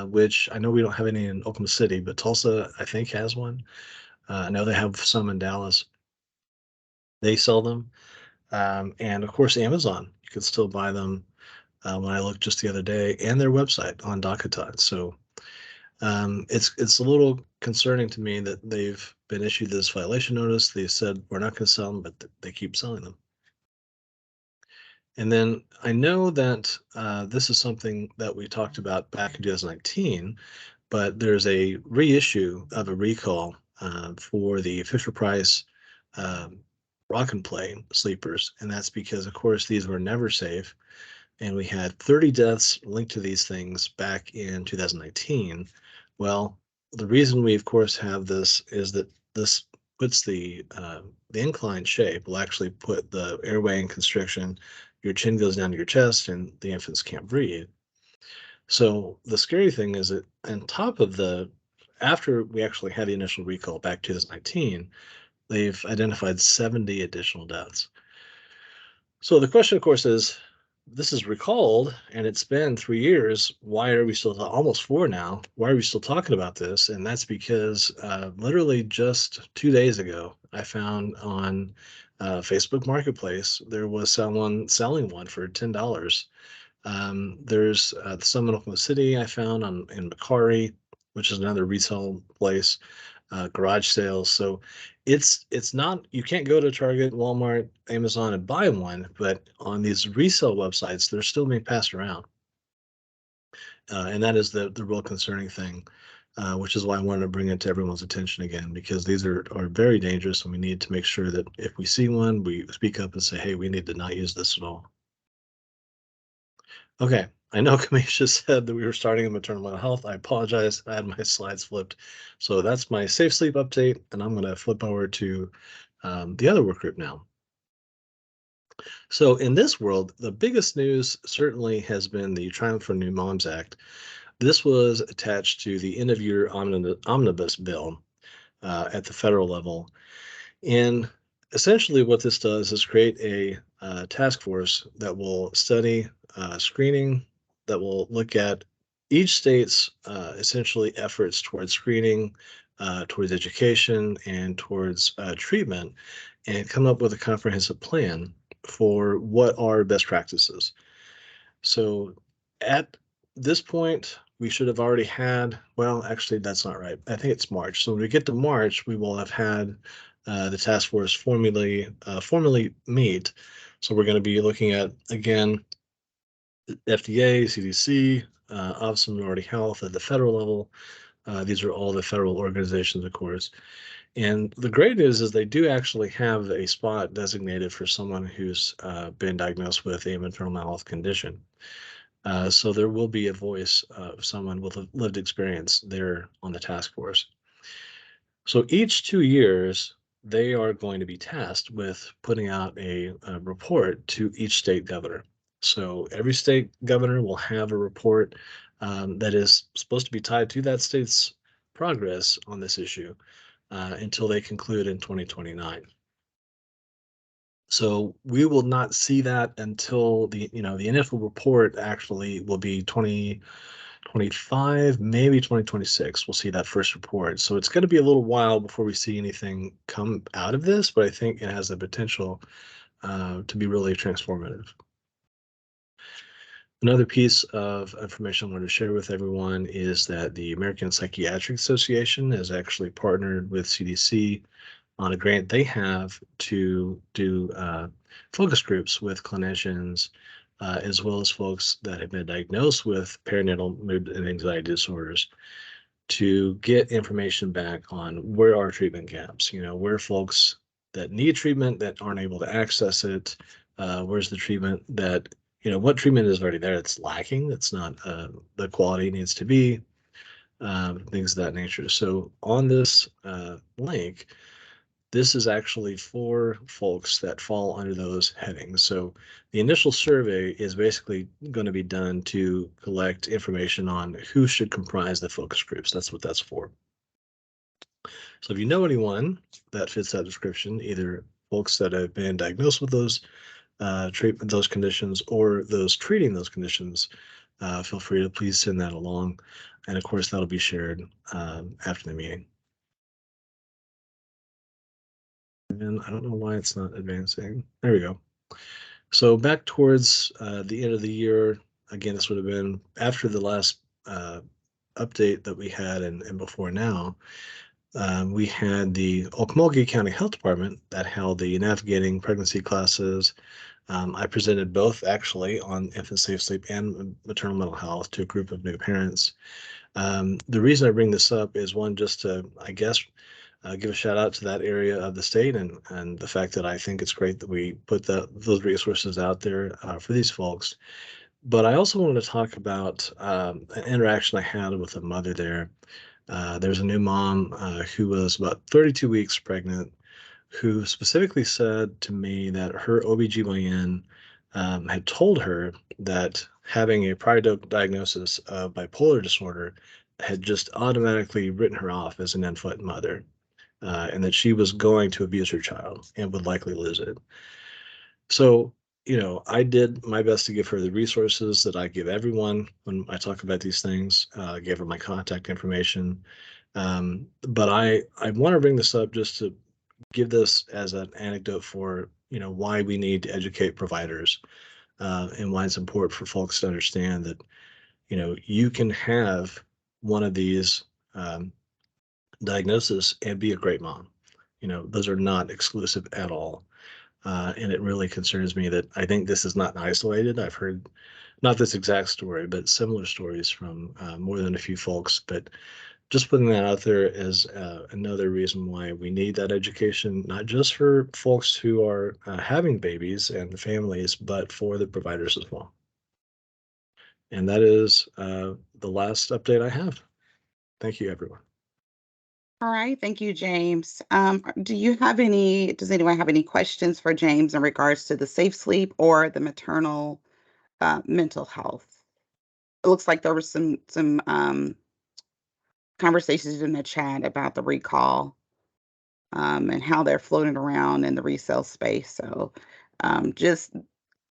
which I know we don't have any in Oklahoma City, but Tulsa, I think, has one. I know they have some in Dallas. They sell them. And of course, Amazon, you can still buy them when I looked just the other day, and their website on DockATot. So it's a little concerning to me that they've been issued this violation notice. They said we're not going to sell them, but they keep selling them. And then I know that this is something that we talked about back in 2019, but there's a reissue of a recall for the Fisher-Price Rock and Play sleepers. And that's because, of course, these were never safe. And we had 30 deaths linked to these things back in 2019. Well, the reason we, of course, have this is that this puts the inclined shape will actually put the airway in constriction. Your chin goes down to your chest, and the infants can't breathe. So the scary thing is that on top of after we actually had the initial recall back 2019, they've identified 70 additional deaths. So the question, of course, is this is recalled and it's been 3 years. Why are we still almost 4 now? Why are we still talking about this? And that's because literally just 2 days ago, I found on Facebook Marketplace, there was someone selling one for $10. There's some in Oklahoma City I found in Macari, which is another resale place, garage sales. So it's not, you can't go to Target, Walmart, Amazon and buy one, but on these resale websites, they're still being passed around. And that is the real concerning thing, which is why I wanted to bring it to everyone's attention again, because these are very dangerous, and we need to make sure that if we see one, we speak up and say, hey, we need to not use this at all. Okay, I know Kamisha said that we were starting in maternal mental health. I apologize. I had my slides flipped. So that's my Safe Sleep update, and I'm going to flip over to the other work group now. So in this world, the biggest news certainly has been the Triumph for New Moms Act. This was attached to the end-of-year omnibus bill at the federal level. And essentially what this does is create a task force that will study screening, that will look at each state's essentially efforts towards screening, towards education, and towards treatment, and come up with a comprehensive plan for what are best practices. So at this point, we should have already had, well, actually, that's not right. I think it's March. So when we get to March, we will have had the task force formally meet. So we're going to be looking at, again, FDA, CDC, Office of Minority Health at the federal level. These are all the federal organizations, of course. And the great news is they do actually have a spot designated for someone who's been diagnosed with a maternal mental health condition. So there will be a voice of someone with a lived experience there on the task force. So each 2 years, they are going to be tasked with putting out a report to each state governor. So every state governor will have a report that is supposed to be tied to that state's progress on this issue until they conclude in 2029. So we will not see that until the initial report actually will be 2025, maybe 2026. We'll see that first report. So it's going to be a little while before we see anything come out of this, but I think it has the potential to be really transformative. Another piece of information I wanted to share with everyone is that the American Psychiatric Association has actually partnered with CDC on a grant they have to do focus groups with clinicians, as well as folks that have been diagnosed with perinatal mood and anxiety disorders, to get information back on where are treatment gaps, where folks that need treatment that aren't able to access it, where's the treatment that, what treatment is already there that's lacking, that's not the quality it needs to be, things of that nature. So on this link, this is actually for folks that fall under those headings. So the initial survey is basically going to be done to collect information on who should comprise the focus groups. That's what that's for. So if you know anyone that fits that description, either folks that have been diagnosed with those those conditions, or those treating those conditions, feel free to please send that along. And of course, that'll be shared after the meeting. And I don't know why it's not advancing. There we go. So back towards the end of the year, again, this would have been after the last update that we had and before now, we had the Okmulgee County Health Department that held the navigating pregnancy classes. I presented both actually on infant safe sleep and maternal mental health to a group of new parents. The reason I bring this up is one, just to, I guess, give a shout out to that area of the state and the fact that I think it's great that we put those resources out there for these folks. But I also wanted to talk about an interaction I had with a mother there. There's a new mom who was about 32 weeks pregnant, who specifically said to me that her OBGYN had told her that having a prior diagnosis of bipolar disorder had just automatically written her off as an infant mother. And that she was going to abuse her child and would likely lose it. So, I did my best to give her the resources that I give everyone when I talk about these things. I gave her my contact information. But I want to bring this up just to give this as an anecdote for, why we need to educate providers and why it's important for folks to understand that, you can have one of these diagnosis and be a great mom. Those are not exclusive at all. And it really concerns me that I think this is not isolated. I've heard not this exact story, but similar stories from more than a few folks. But just putting that out there as another reason why we need that education, not just for folks who are having babies and families, but for the providers as well. And that is the last update I have. Thank you, everyone. All right, thank you, James. Does anyone have any questions for James in regards to the safe sleep or the maternal mental health? It looks like there was some conversations in the chat about the recall and how they're floating around in the resale space. So just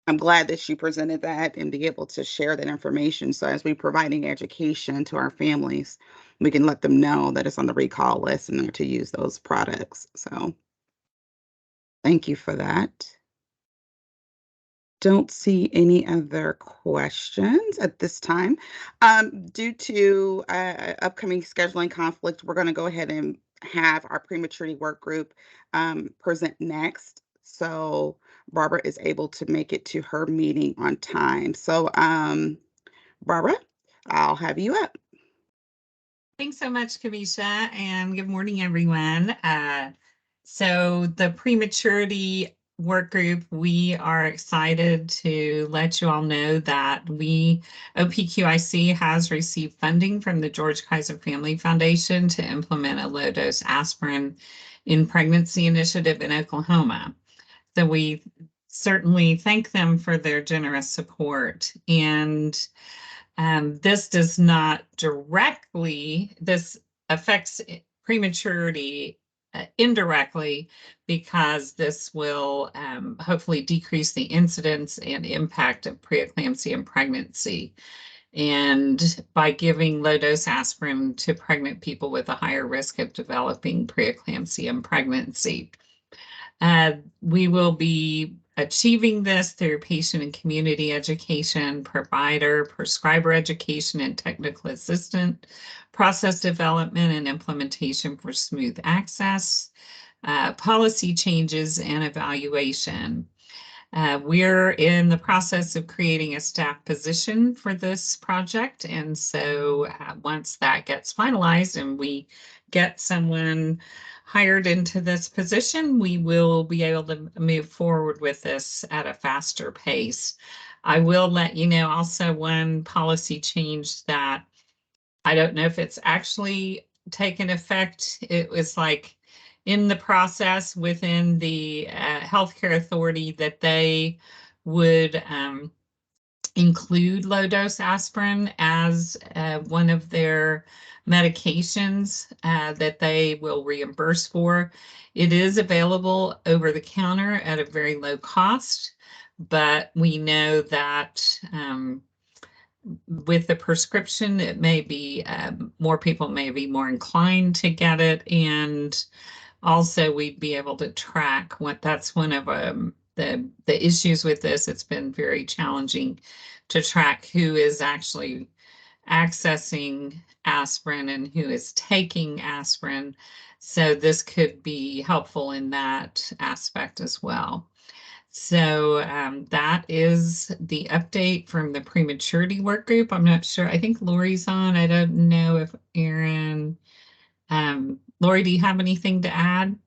I'm glad that she presented that and be able to share that information. So as we're providing education to our families, we can let them know that it's on the recall list and they're to use those products. So thank you for that. Don't see any other questions at this time. Due to upcoming scheduling conflict, we're going to go ahead and have our prematurity work group present next. So Barbara is able to make it to her meeting on time. So Barbara, I'll have you up. Thanks so much, Kamisha, and good morning, everyone. So the prematurity work group, we are excited to let you all know that OPQIC has received funding from the George Kaiser Family Foundation to implement a low-dose aspirin in pregnancy initiative in Oklahoma. So we certainly thank them for their generous support. And this does not this affects prematurity indirectly, because this will hopefully decrease the incidence and impact of preeclampsia in pregnancy. And by giving low-dose aspirin to pregnant people with a higher risk of developing preeclampsia in pregnancy. We will be achieving this through patient and community education, provider, prescriber education, and technical assistant, process development and implementation for smooth access, policy changes, and evaluation. We're in the process of creating a staff position for this project. And so once that gets finalized and we get someone hired into this position, we will be able to move forward with this at a faster pace. I will let you know also one policy change that I don't know if it's actually taken effect. It was like in the process within the healthcare authority that they would include low-dose aspirin as one of their medications that they will reimburse for. It is available over the counter at a very low cost, but we know that with the prescription, it may be more people may be more inclined to get it, and also we'd be able to track that's one of the issues with this. It's been very challenging to track who is actually accessing aspirin and who is taking aspirin. So this could be helpful in that aspect as well. So that is the update from the prematurity work group. I'm not sure. I think Lori's on. I don't know if Aaron. Lori, do you have anything to add?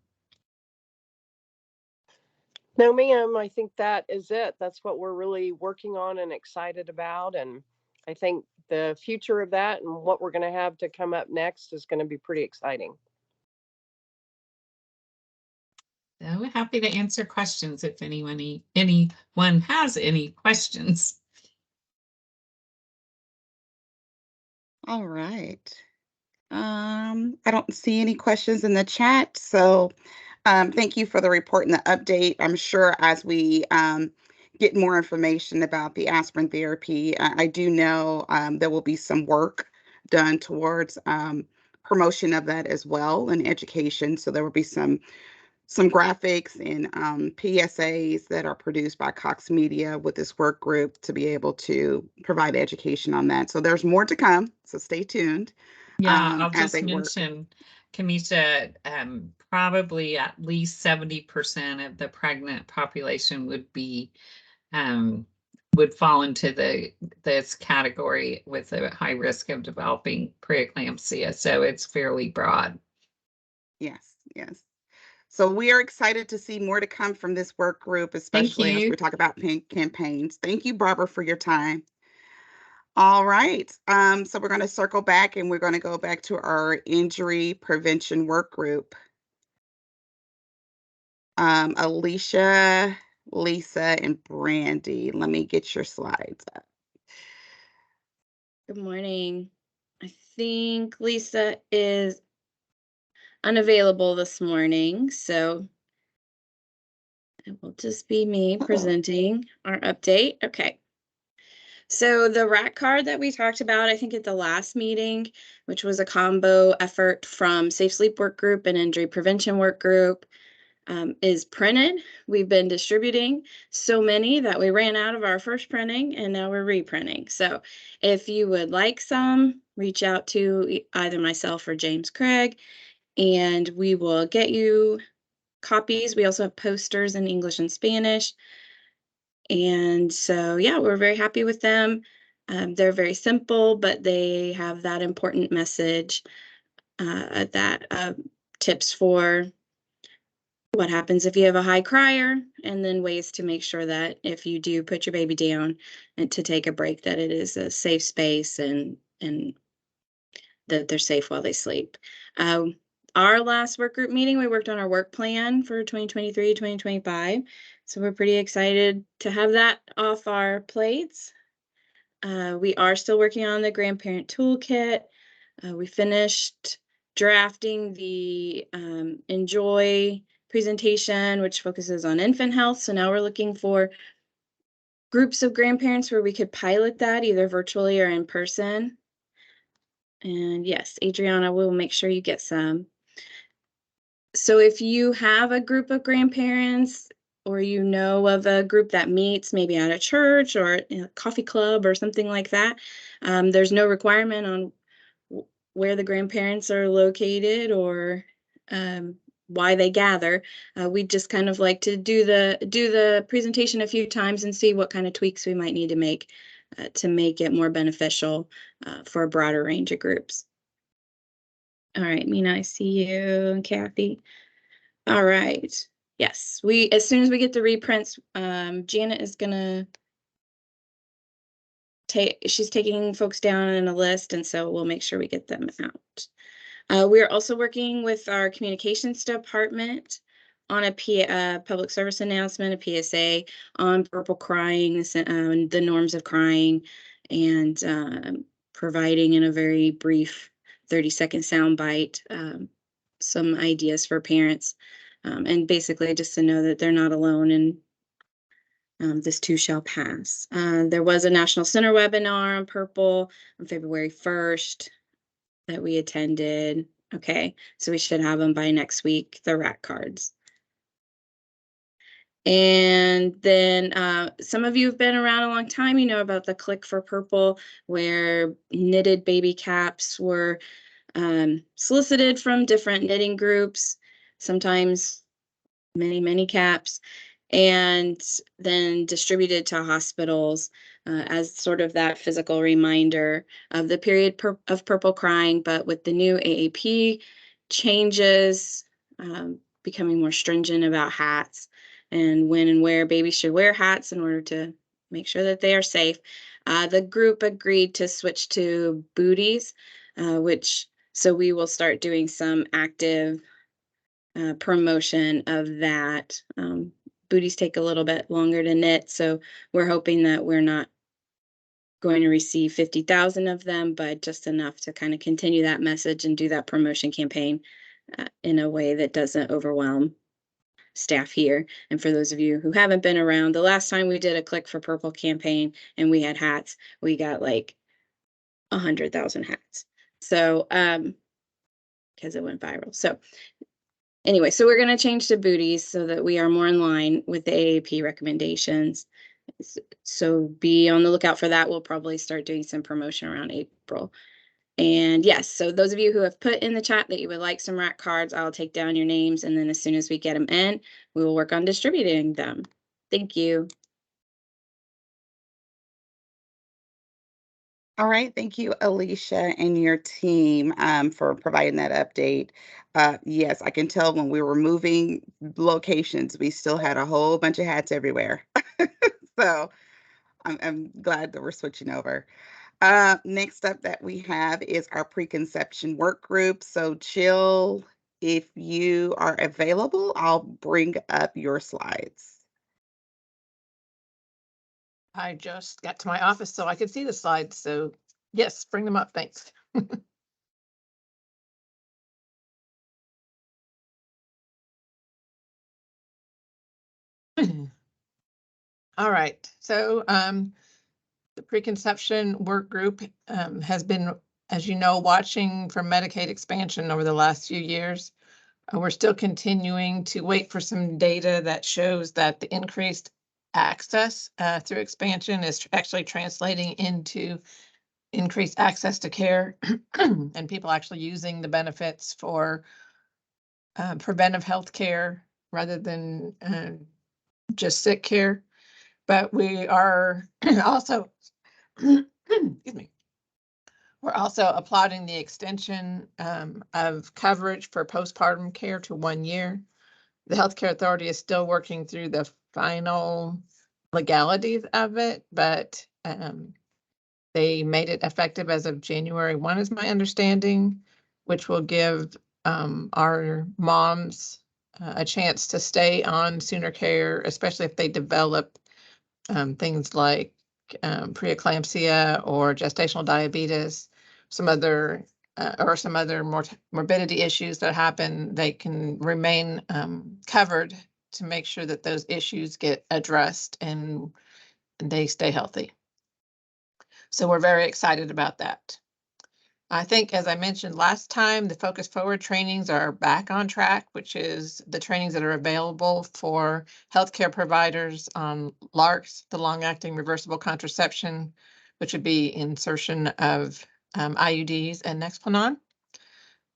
No, ma'am. I think that is it. That's what we're really working on and excited about. And I think the future of that and what we're going to have to come up next is going to be pretty exciting. So happy to answer questions if anyone has any questions. All right. I don't see any questions in the chat, so thank you for the report and the update. I'm sure as we get more information about the aspirin therapy, I do know there will be some work done towards promotion of that as well and education. So there will be some graphics and PSAs that are produced by Cox Media with this work group to be able to provide education on that. So there's more to come, so stay tuned. Yeah, I'll just mention, Kamisha, probably at least 70% of the pregnant population would fall into this category with a high risk of developing preeclampsia. So it's fairly broad. Yes, yes. So we are excited to see more to come from this work group, especially as we talk about campaigns. Thank you, Barbara, for your time. All right. So we're going to circle back and we're going to go back to our injury prevention work group. Alicia, Lisa, and Brandy. Let me get your slides up. Good morning. I think Lisa is unavailable this morning, so it will just be me presenting our update. Okay. So the RAC card that we talked about, I think at the last meeting, which was a combo effort from Safe Sleep Work Group and Injury Prevention Work Group, is printed. We've been distributing so many that we ran out of our first printing and now we're reprinting. So if you would like some, reach out to either myself or James Craig and we will get you copies. We also have posters in English and Spanish. And so, yeah, we're very happy with them. They're very simple, but they have that important message that tips for what happens if you have a high crier, and then ways to make sure that if you do put your baby down and to take a break, that it is a safe space and that they're safe while they sleep. Our last work group meeting, we worked on our work plan for 2023, 2025. So we're pretty excited to have that off our plates. We are still working on the grandparent toolkit. We finished drafting the Enjoy presentation, which focuses on infant health. So now we're looking for groups of grandparents where we could pilot that either virtually or in person. And yes, Adriana, we'll make sure you get some. So if you have a group of grandparents or you know of a group that meets maybe at a church or a coffee club or something like that, there's no requirement on where the grandparents are located or why they gather. We just kind of like to do the presentation a few times and see what kind of tweaks we might need to make it more beneficial for a broader range of groups. All right, Mina, I see you, and Kathy. All right. Yes, as soon as we get the reprints, Janet is gonna she's taking folks down in a list, and so we'll make sure we get them out. We're also working with our communications department on a public service announcement, a PSA on purple crying, the norms of crying, and providing in a very brief 30-second soundbite some ideas for parents, and basically just to know that they're not alone and this too shall pass. There was a National Center webinar on purple on February 1st. That we attended. Okay, so we should have them by next week, the RAC cards. And then some of you have been around a long time, you know about the Click for Purple, where knitted baby caps were solicited from different knitting groups, sometimes many caps, and then distributed to hospitals as sort of that physical reminder of the period of purple crying. But with the new AAP changes, becoming more stringent about hats and when and where babies should wear hats in order to make sure that they are safe, the group agreed to switch to booties, so we will start doing some active promotion of that. Booties take a little bit longer to knit, so we're hoping that we're not going to receive 50,000 of them, but just enough to kind of continue that message and do that promotion campaign in a way that doesn't overwhelm staff here. And for those of you who haven't been around, the last time we did a Click for Purple campaign and we had hats, we got like 100,000 hats. So, because it went viral. So anyway, so we're going to change to booties so that we are more in line with the AAP recommendations. So be on the lookout for that. We'll probably start doing some promotion around April. And yes, so those of you who have put in the chat that you would like some RAC cards, I'll take down your names. And then as soon as we get them in, we will work on distributing them. Thank you. All right, thank you, Alicia, and your team for providing that update. Yes, I can tell when we were moving locations, we still had a whole bunch of hats everywhere. So I'm glad that we're switching over. Next up that we have is our preconception work group. So Jill, if you are available, I'll bring up your slides. I just got to my office so I could see the slides. So yes, bring them up. Thanks. All right. So the preconception work group has been, as you know, watching for Medicaid expansion over the last few years. We're still continuing to wait for some data that shows that the increased access through expansion is actually translating into increased access to care and people actually using the benefits for preventive health care rather than just sick care. But we are also, excuse me, we're also applauding the extension of coverage for postpartum care to 1 year. The Healthcare Authority is still working through the final legalities of it, but they made it effective as of January 1, is my understanding, which will give our moms a chance to stay on Sooner Care, especially if they develop things like preeclampsia or gestational diabetes, some other morbidity issues that happen. They can remain covered to make sure that those issues get addressed and they stay healthy. So we're very excited about that. I think, as I mentioned last time, the Focus Forward trainings are back on track, which is the trainings that are available for healthcare providers on LARCs, the long-acting reversible contraception, which would be insertion of IUDs and Nexplanon.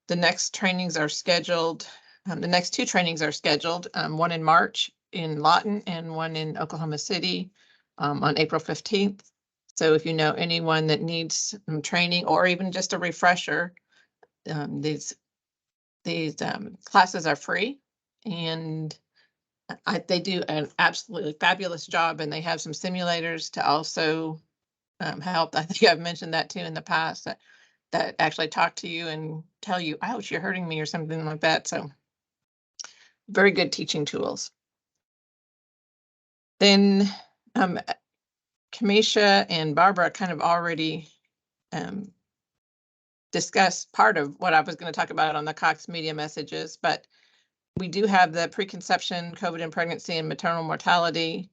The next trainings are scheduled, the next 2 trainings are scheduled, one in March in Lawton and one in Oklahoma City on April 15th. So if you know anyone that needs some training or even just a refresher, these classes are free, and they do an absolutely fabulous job, and they have some simulators to also help. I think I've mentioned that too in the past, that actually talk to you and tell you, ouch, you're hurting me or something like that. So very good teaching tools. Then Kamisha and Barbara kind of already discussed part of what I was going to talk about on the Cox Media messages, but we do have the preconception, COVID and pregnancy and maternal mortality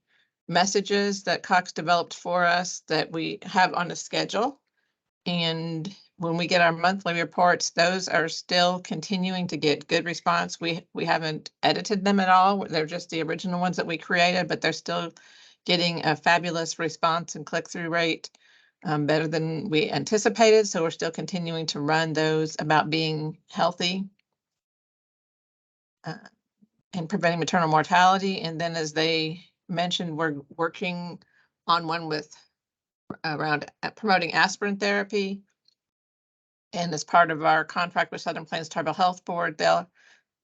messages that Cox developed for us that we have on a schedule. And when we get our monthly reports, those are still continuing to get good response. We haven't edited them at all. They're just the original ones that we created, but they're still getting a fabulous response and click-through rate, better than we anticipated. So we're still continuing to run those about being healthy and preventing maternal mortality. And then, as they mentioned, we're working on one with around promoting aspirin therapy. And as part of our contract with Southern Plains Tribal Health Board,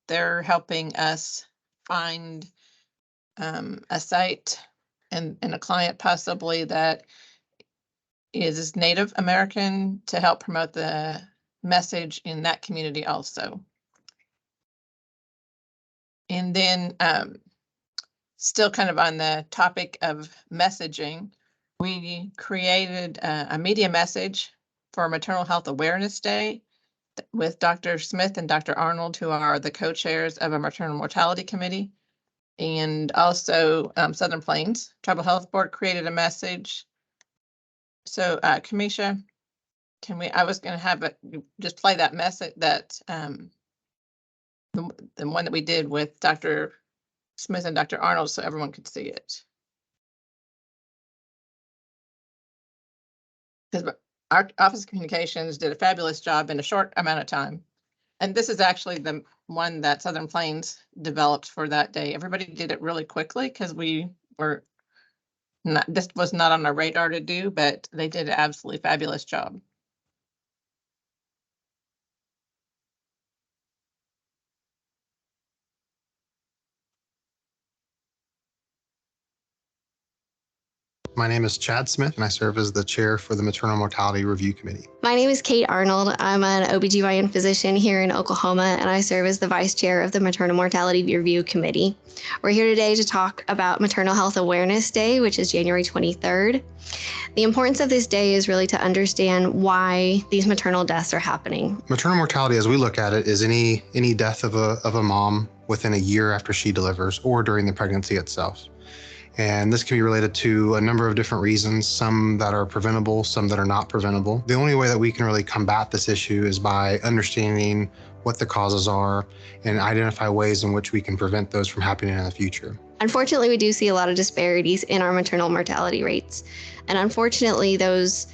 they're helping us find a site and a client possibly that is Native American to help promote the message in that community also. And then still kind of on the topic of messaging, we created a media message for Maternal Health Awareness Day with Dr. Smith and Dr. Arnold, who are the co-chairs of a maternal mortality committee. And also Southern Plains Tribal Health Board created a message. So Kamisha, I was going to have it just play that message, that the one that we did with Dr. Smith and Dr. Arnold, so everyone could see it. Because our Office of Communications did a fabulous job in a short amount of time. And this is actually the one that Southern Plains developed for that day. Everybody did it really quickly because this was not on our radar to do, but they did an absolutely fabulous job. My name is Chad Smith, and I serve as the chair for the Maternal Mortality Review Committee. My name is Kate Arnold. I'm an OBGYN physician here in Oklahoma, and I serve as the vice chair of the Maternal Mortality Review Committee. We're here today to talk about Maternal Health Awareness Day, which is January 23rd. The importance of this day is really to understand why these maternal deaths are happening. Maternal mortality, as we look at it, is any death of a mom within a year after she delivers or during the pregnancy itself. And this can be related to a number of different reasons, some that are preventable, some that are not preventable. The only way that we can really combat this issue is by understanding what the causes are and identify ways in which we can prevent those from happening in the future. Unfortunately, we do see a lot of disparities in our maternal mortality rates. And unfortunately, those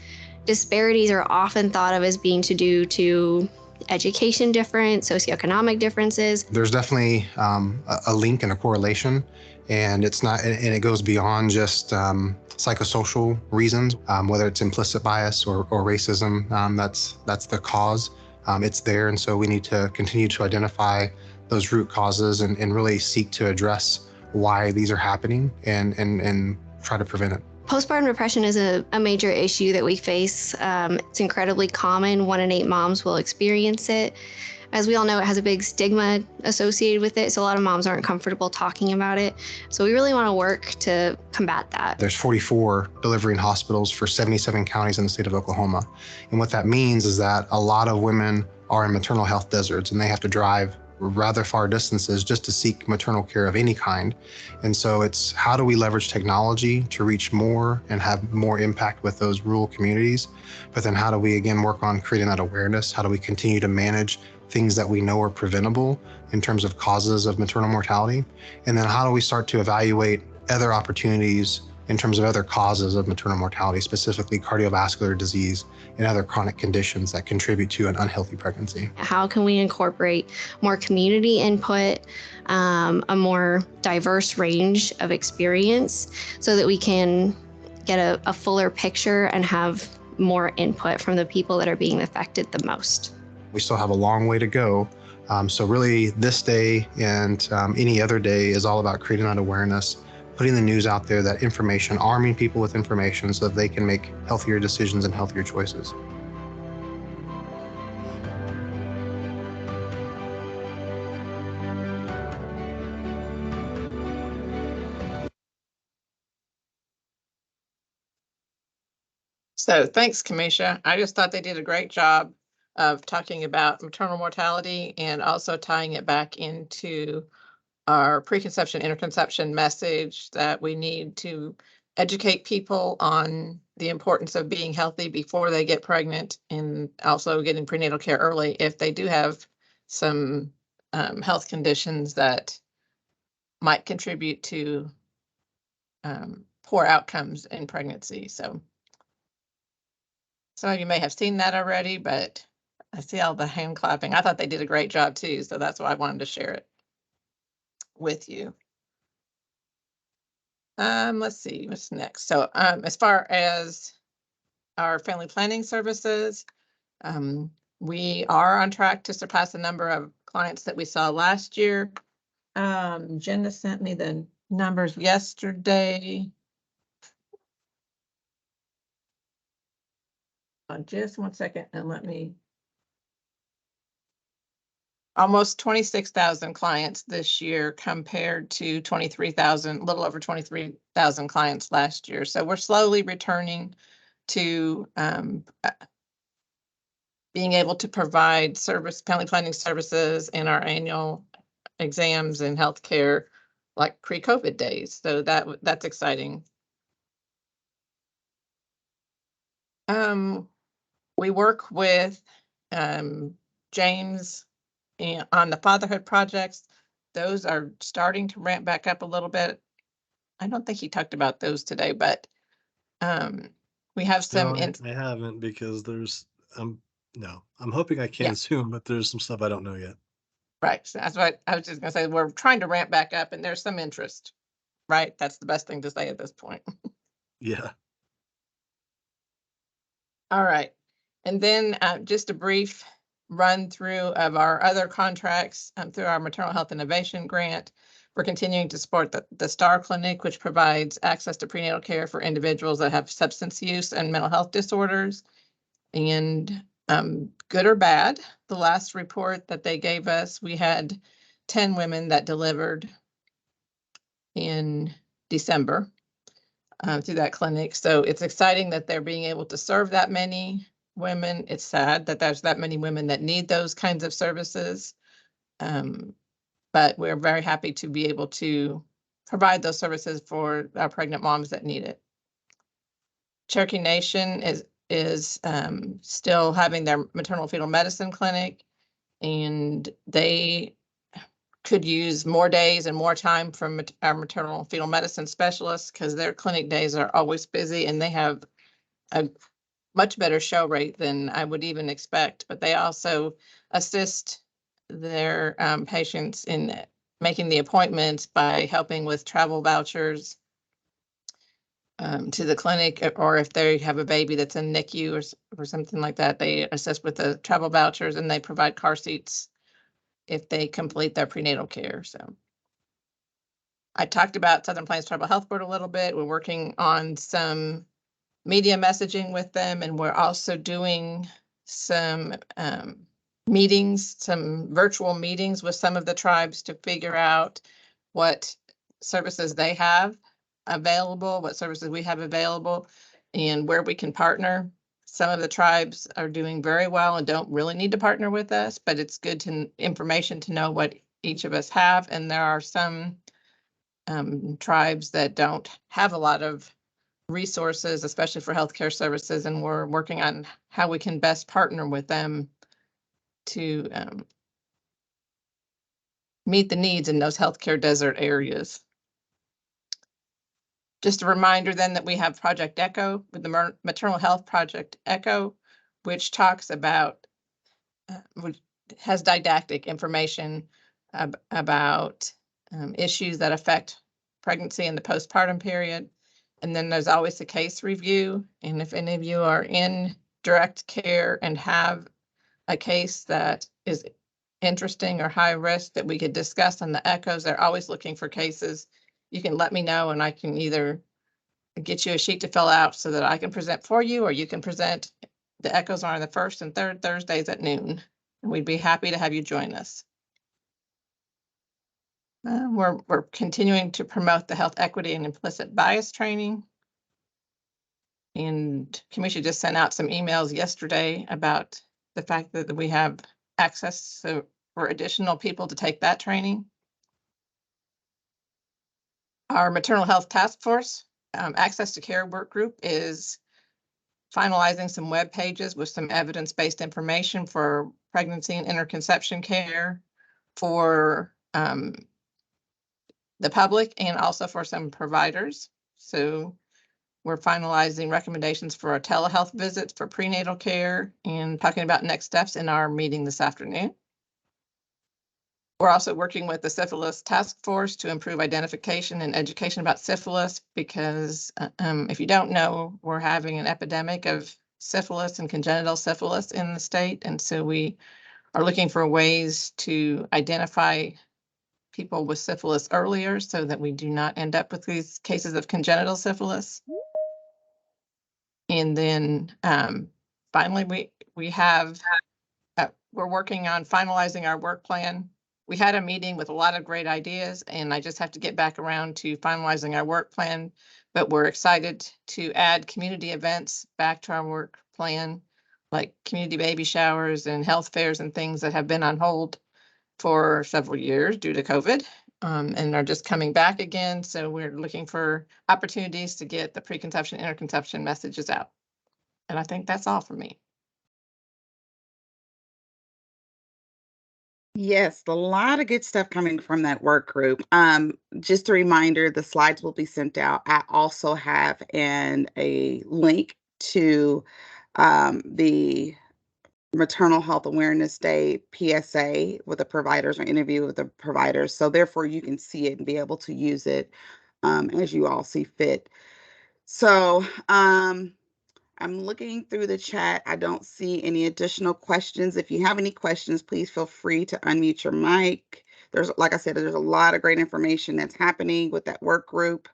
disparities are often thought of as being due to education difference, socioeconomic differences. There's definitely a link and a correlation, and it's not, and it goes beyond just psychosocial reasons, whether it's implicit bias or racism. That's the cause. It's there, and so we need to continue to identify those root causes and really seek to address why these are happening and try to prevent it. Postpartum depression is a major issue that we face. It's incredibly common. 1 in 8 moms will experience it. As we all know, it has a big stigma associated with it, so a lot of moms aren't comfortable talking about it. So we really want to work to combat that. There's 44 delivering hospitals for 77 counties in the state of Oklahoma. And what that means is that a lot of women are in maternal health deserts, and they have to drive rather far distances just to seek maternal care of any kind. And so it's how do we leverage technology to reach more and have more impact with those rural communities? But then how do we again work on creating that awareness? How do we continue to manage things that we know are preventable in terms of causes of maternal mortality? And then how do we start to evaluate other opportunities in terms of other causes of maternal mortality, specifically cardiovascular disease and other chronic conditions that contribute to an unhealthy pregnancy? How can we incorporate more community input, a more diverse range of experience so that we can get a fuller picture and have more input from the people that are being affected the most? We still have a long way to go. So really this day and any other day is all about creating that awareness, putting the news out there, that information, arming people with information so that they can make healthier decisions and healthier choices. So thanks, Kamisha. I just thought they did a great job of talking about maternal mortality and also tying it back into our preconception, interconception message that we need to educate people on the importance of being healthy before they get pregnant and also getting prenatal care early if they do have some health conditions that might contribute to poor outcomes in pregnancy. So some of you may have seen that already, but I see all the hand clapping. I thought they did a great job too, so that's why I wanted to share it with you. Let's see what's next. So as far as our family planning services, we are on track to surpass the number of clients that we saw last year. Jenna sent me the numbers yesterday. Just 1 second and let me. Almost 26,000 clients this year compared to 23,000, a little over 23,000 clients last year. So we're slowly returning to being able to provide family planning services in our annual exams and healthcare like pre-COVID days. So that's exciting. We work with James on the fatherhood projects. Those are starting to ramp back up a little bit. I don't think he talked about those today, but we have some. No, I haven't because there's no. I'm hoping I can soon, but there's some stuff I don't know yet. Right. So that's what I was just gonna say. We're trying to ramp back up, and there's some interest. Right. That's the best thing to say at this point. Yeah. All right. And then just a brief run through of our other contracts through our Maternal Health Innovation Grant. We're continuing to support the STAR Clinic, which provides access to prenatal care for individuals that have substance use and mental health disorders. And good or bad, the last report that they gave us, we had 10 women that delivered in December through that clinic. So it's exciting that they're being able to serve that many women. It's sad that there's that many women that need those kinds of services. But we're very happy to be able to provide those services for our pregnant moms that need it. Cherokee Nation is still having their maternal fetal medicine clinic, and they could use more days and more time from our maternal fetal medicine specialists because their clinic days are always busy and they have a much better show rate than I would even expect. But they also assist their patients in making the appointments by helping with travel vouchers to the clinic, or if they have a baby that's in NICU or something like that, they assist with the travel vouchers, and they provide car seats if they complete their prenatal care. So I talked about Southern Plains Tribal Health Board a little bit. We're working on some media messaging with them, and we're also doing some meetings, some virtual meetings with some of the tribes to figure out what services they have available, what services we have available, and where we can partner. Some of the tribes are doing very well and don't really need to partner with us, but it's good information to know what each of us have. And there are some tribes that don't have a lot of resources, especially for healthcare services, and we're working on how we can best partner with them to meet the needs in those healthcare desert areas. Just a reminder then that we have Project ECHO with the Maternal Health Project ECHO, which talks about, which has didactic information about issues that affect pregnancy and the postpartum period. And then there's always a case review. And if any of you are in direct care and have a case that is interesting or high risk that we could discuss on the echoes, they're always looking for cases. You can let me know and I can either get you a sheet to fill out so that I can present for you, or you can present. The echoes are on the first and third Thursdays at noon. And we'd be happy to have you join us. We're continuing to promote the health equity and implicit bias training. And Kamisha just sent out some emails yesterday about the fact that we have access for additional people to take that training. Our maternal health task force, access to care work group, is finalizing some web pages with some evidence-based information for pregnancy and interconception care for the public and also for some providers. So we're finalizing recommendations for a telehealth visit for prenatal care and talking about next steps in our meeting this afternoon. We're also working with the Syphilis Task Force to improve identification and education about syphilis, because if you don't know, we're having an epidemic of syphilis and congenital syphilis in the state. And so we are looking for ways to identify people with syphilis earlier so that we do not end up with these cases of congenital syphilis. And then finally, we're working on finalizing our work plan. We had a meeting with a lot of great ideas, and I just have to get back around to finalizing our work plan, but we're excited to add community events back to our work plan, like community baby showers and health fairs and things that have been on hold for several years due to COVID, and are just coming back again. So we're looking for opportunities to get the preconception, interconception messages out. And I think that's all for me. Yes, a lot of good stuff coming from that work group. Just a reminder, the slides will be sent out. I also have a link to the Maternal Health Awareness Day PSA with the providers, or interview with the providers. So therefore you can see it and be able to use it as you all see fit. So I'm looking through the chat. I don't see any additional questions. If you have any questions, please feel free to unmute your mic there's, like I said, there's a lot of great information that's happening with that work group.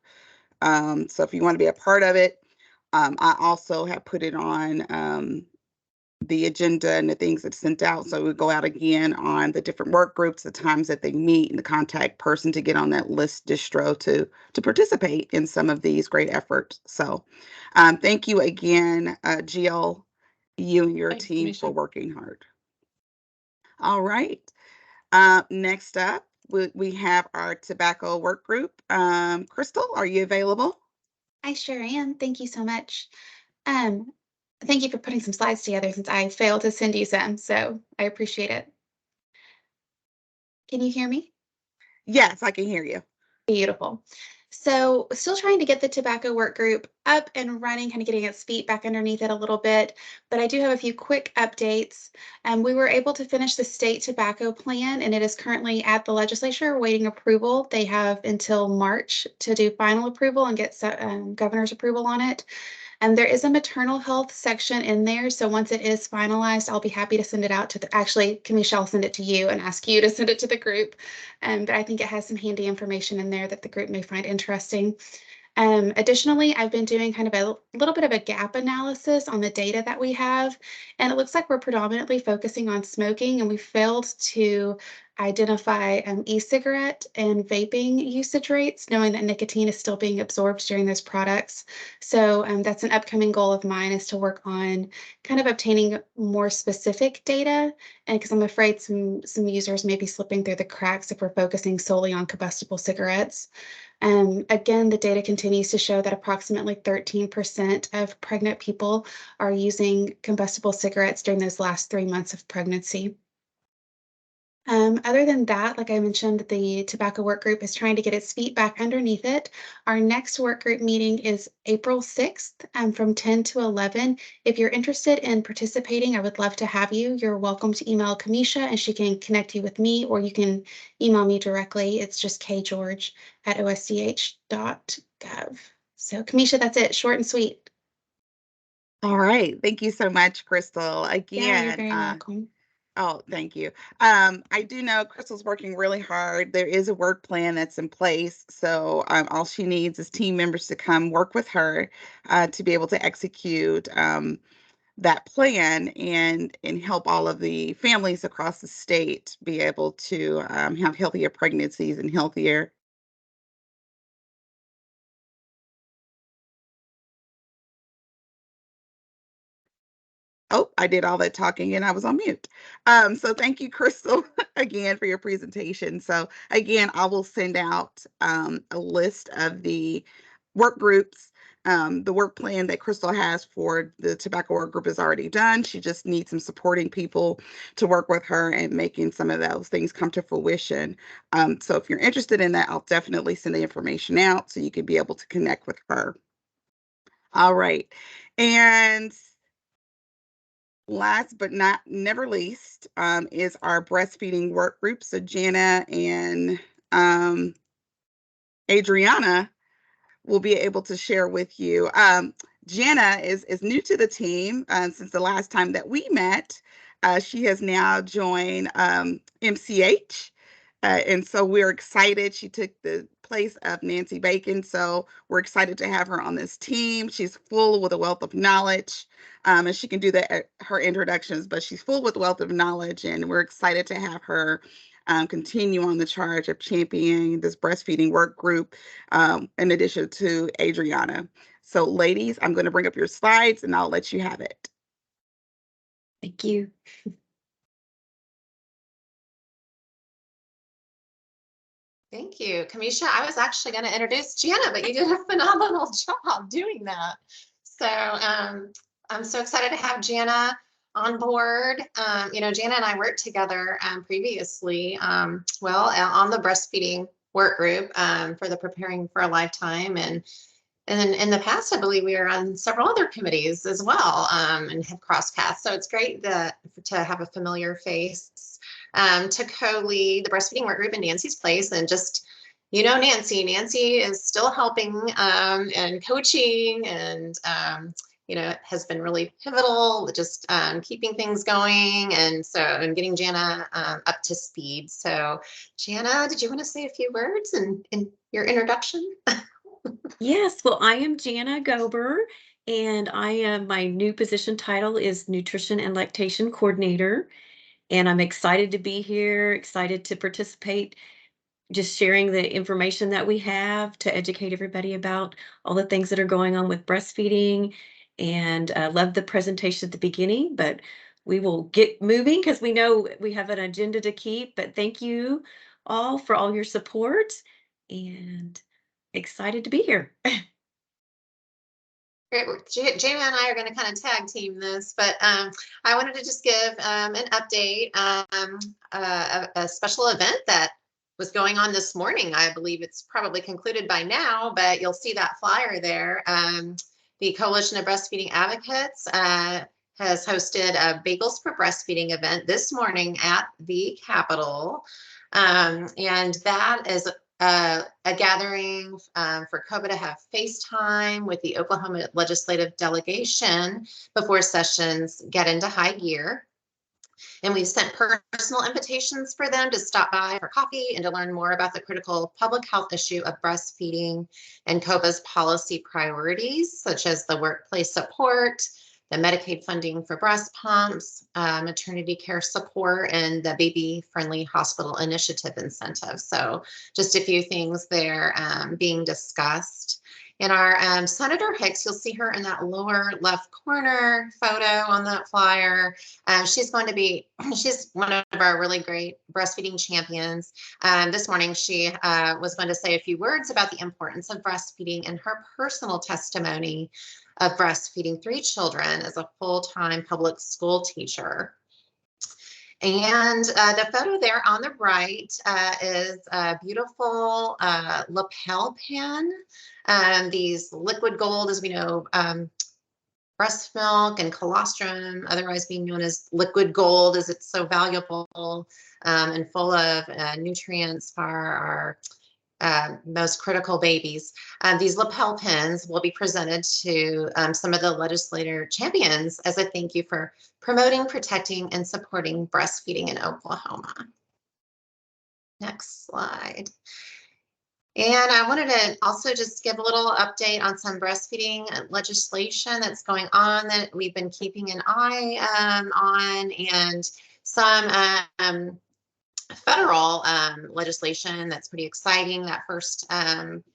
So if you want to be a part of it, I also have put it on the agenda and the things that's sent out. So we go out again on the different work groups, the times that they meet, and the contact person to get on that list distro to participate in some of these great efforts. So thank you again, Jill, you and your Thanks, team Kamisha. for working hard. All right. Next up, we have our tobacco work group. Crystal, are you available? I sure am. Thank you so much. Thank you for putting some slides together since I failed to send you some, so I appreciate it. Can you hear me? Yes, I can hear you. Beautiful. So still trying to get the tobacco work group up and running, kind of getting its feet back underneath it a little bit, but I do have a few quick updates. We were able to finish the state tobacco plan, and it is currently at the legislature awaiting approval. They have until March to do final approval and get governor's approval on it. And there is a maternal health section in there. So once it is finalized, I'll be happy to send it out to actually, Kamisha, I'll send it to you and ask you to send it to the group. But I think it has some handy information in there that the group may find interesting. Additionally, I've been doing kind of a little bit of a gap analysis on the data that we have, and it looks like we're predominantly focusing on smoking, and we failed to identify e-cigarette and vaping usage rates, knowing that nicotine is still being absorbed during those products. So that's an upcoming goal of mine, is to work on kind of obtaining more specific data, and because I'm afraid some users may be slipping through the cracks if we're focusing solely on combustible cigarettes. Again, the data continues to show that approximately 13% of pregnant people are using combustible cigarettes during those last 3 months of pregnancy. Other than that, like I mentioned, the tobacco work group is trying to get its feet back underneath it. Our next work group meeting is April 6th from 10 to 11. If you're interested in participating, I would love to have you. You're welcome to email Kamisha and she can connect you with me, or you can email me directly. It's just kgeorge@osch.gov. So Kamisha, that's it. Short and sweet. All right. Thank you so much, Crystal. Yeah, you're Again, very welcome. oh, thank you. I do know Crystal's working really hard. There is a work plan that's in place. So all she needs is team members to come work with her to be able to execute that plan and help all of the families across the state be able to have healthier pregnancies and healthier. Oh, I did all that talking and I was on mute. So thank you, Crystal, again for your presentation. So again, I will send out a list of the work groups. The work plan that Crystal has for the tobacco work group is already done. She just needs some supporting people to work with her and making some of those things come to fruition. So if you're interested in that, I'll definitely send the information out so you can be able to connect with her. All right. And last but not never least is our breastfeeding work group. So Jana and Adriana will be able to share with you. Jana is new to the team since the last time that we met. She has now joined MCH. And so we're excited. She took the place of Nancy Bacon. So we're excited to have her on this team. She's full with a wealth of knowledge. And she can do that at her introductions, but she's full with wealth of knowledge. And we're excited to have her continue on the charge of championing this breastfeeding work group in addition to Adriana. So ladies, I'm going to bring up your slides and I'll let you have it. Thank you. Thank you, Kamisha. I was actually going to introduce Jana, but you did a phenomenal job doing that. So I'm so excited to have Jana on board. You know, Jana and I worked together previously, well, on the breastfeeding work group for the Preparing for a Lifetime. And then in the past, I believe we were on several other committees as well and have crossed paths. So it's great to have a familiar face to co-lead the breastfeeding work group in Nancy's place. And just, you know, Nancy is still helping and coaching and has been really pivotal, just keeping things going, and getting Jana up to speed. So Jana, did you want to say a few words in your introduction? Yes, well, I am Jana Gober, and I am, my new position title is Nutrition and Lactation Coordinator. And I'm excited to be here, excited to participate, just sharing the information that we have to educate everybody about all the things that are going on with breastfeeding. And love the presentation at the beginning, but we will get moving because we know we have an agenda to keep. But thank you all for all your support, and excited to be here. Great. Jamie and I are going to kind of tag team this, but I wanted to just give an update, a special event that was going on this morning. I believe it's probably concluded by now, but you'll see that flyer there. The Coalition of Breastfeeding Advocates has hosted a Bagels for Breastfeeding event this morning at the Capitol. And that is a gathering for COBA to have FaceTime with the Oklahoma legislative delegation before sessions get into high gear. And we've sent personal invitations for them to stop by for coffee and to learn more about the critical public health issue of breastfeeding and COBA's policy priorities, such as the workplace support, the Medicaid funding for breast pumps, maternity care support, and the baby-friendly hospital initiative incentive. So just a few things there being discussed. And our Senator Hicks, you'll see her in that lower left corner photo on that flyer. She's one of our really great breastfeeding champions. This morning, she was going to say a few words about the importance of breastfeeding in her personal testimony of breastfeeding 3 children as a full-time public school teacher. And the photo there on the right is a beautiful lapel pin. These liquid gold, as we know, breast milk and colostrum, otherwise being known as liquid gold, as it's so valuable and full of nutrients for our most critical babies. These lapel pins will be presented to some of the legislator champions as a thank you for promoting, protecting, and supporting breastfeeding in Oklahoma. Next slide. And I wanted to also just give a little update on some breastfeeding legislation that's going on that we've been keeping an eye on, and some federal legislation that's pretty exciting. That first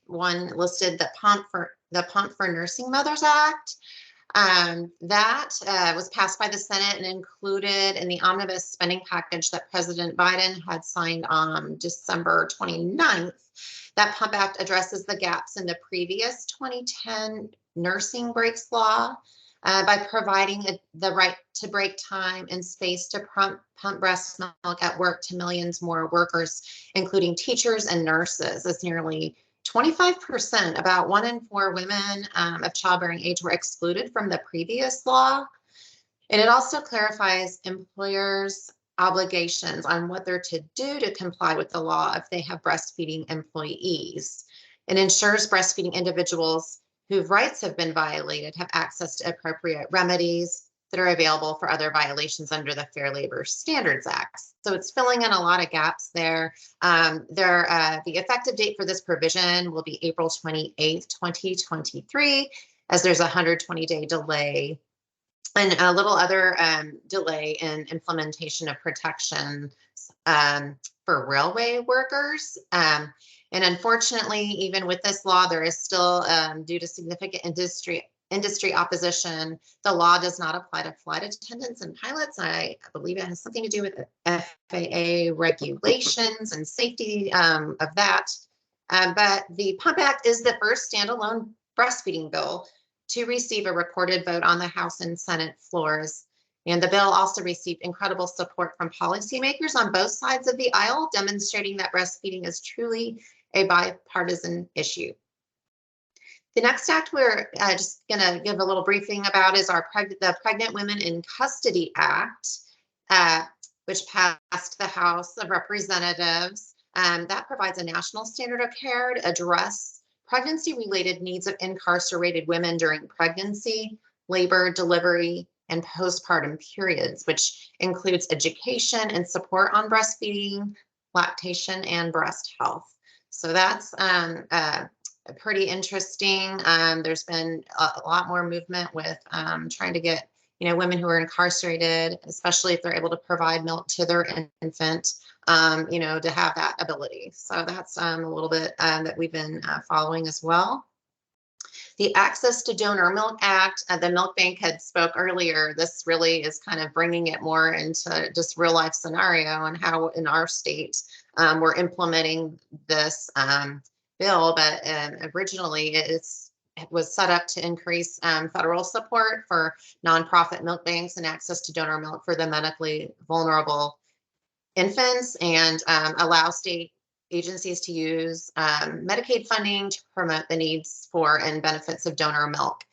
one listed the Pump for Nursing Mothers Act. That was passed by the Senate and included in the omnibus spending package that President Biden had signed on December 29th. That Pump Act addresses the gaps in the previous 2010 nursing breaks law by providing the right to break time and space to pump breast milk at work to millions more workers, including teachers and nurses, as nearly 25%, about 1 in 4 women of childbearing age, were excluded from the previous law. And it also clarifies employers' obligations on what they're to do to comply with the law if they have breastfeeding employees, and ensures breastfeeding individuals whose rights have been violated have access to appropriate remedies that are available for other violations under the Fair Labor Standards Act. So it's filling in a lot of gaps there. The effective date for this provision will be April 28th, 2023, as there's a 120-day delay and a little other delay in implementation of protections for railway workers. And unfortunately, even with this law, there is still, due to significant industry opposition, the law does not apply to flight attendants and pilots. I believe it has something to do with the FAA regulations and safety of that. But the Pump Act is the first standalone breastfeeding bill to receive a recorded vote on the House and Senate floors. And the bill also received incredible support from policymakers on both sides of the aisle, demonstrating that breastfeeding is truly a bipartisan issue. The next act we're just going to give a little briefing about is the Pregnant Women in Custody Act, which passed the House of Representatives. That provides a national standard of care to address pregnancy-related needs of incarcerated women during pregnancy, labor, delivery, and postpartum periods, which includes education and support on breastfeeding, lactation, and breast health. So that's pretty interesting. There's been a lot more movement with trying to get, women who are incarcerated, especially if they're able to provide milk to their infant, to have that ability. So that's a little bit that we've been following as well. The Access to Donor Milk Act, the Milk Bank had spoke earlier. This really is kind of bringing it more into just real life scenario and how in our state we're implementing this bill. But originally it was set up to increase federal support for nonprofit milk banks and access to donor milk for the medically vulnerable infants, and allow state agencies to use Medicaid funding to promote the needs for and benefits of donor milk.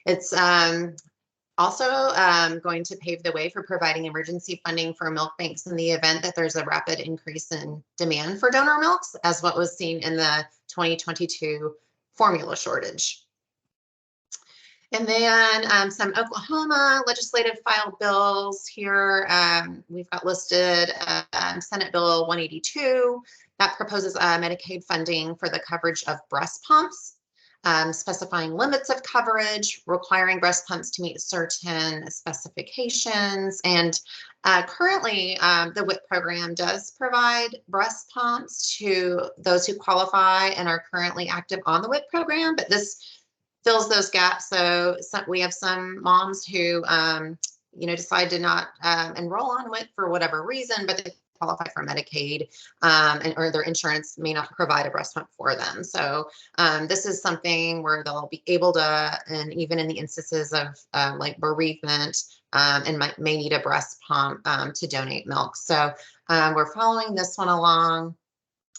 It's also going to pave the way for providing emergency funding for milk banks in the event that there's a rapid increase in demand for donor milks, as what was seen in the 2022 formula shortage. And then some Oklahoma legislative filed bills here. We've got listed Senate Bill 182 that proposes Medicaid funding for the coverage of breast pumps, specifying limits of coverage, requiring breast pumps to meet certain specifications. And currently, the WIC program does provide breast pumps to those who qualify and are currently active on the WIC program, but this fills those gaps. So we have some moms who, decide to not enroll on WIC for whatever reason, but they qualify for Medicaid, or their insurance may not provide a breast pump for them. So this is something where they'll be able to, and even in the instances of like bereavement, and may need a breast pump to donate milk. So we're following this one along,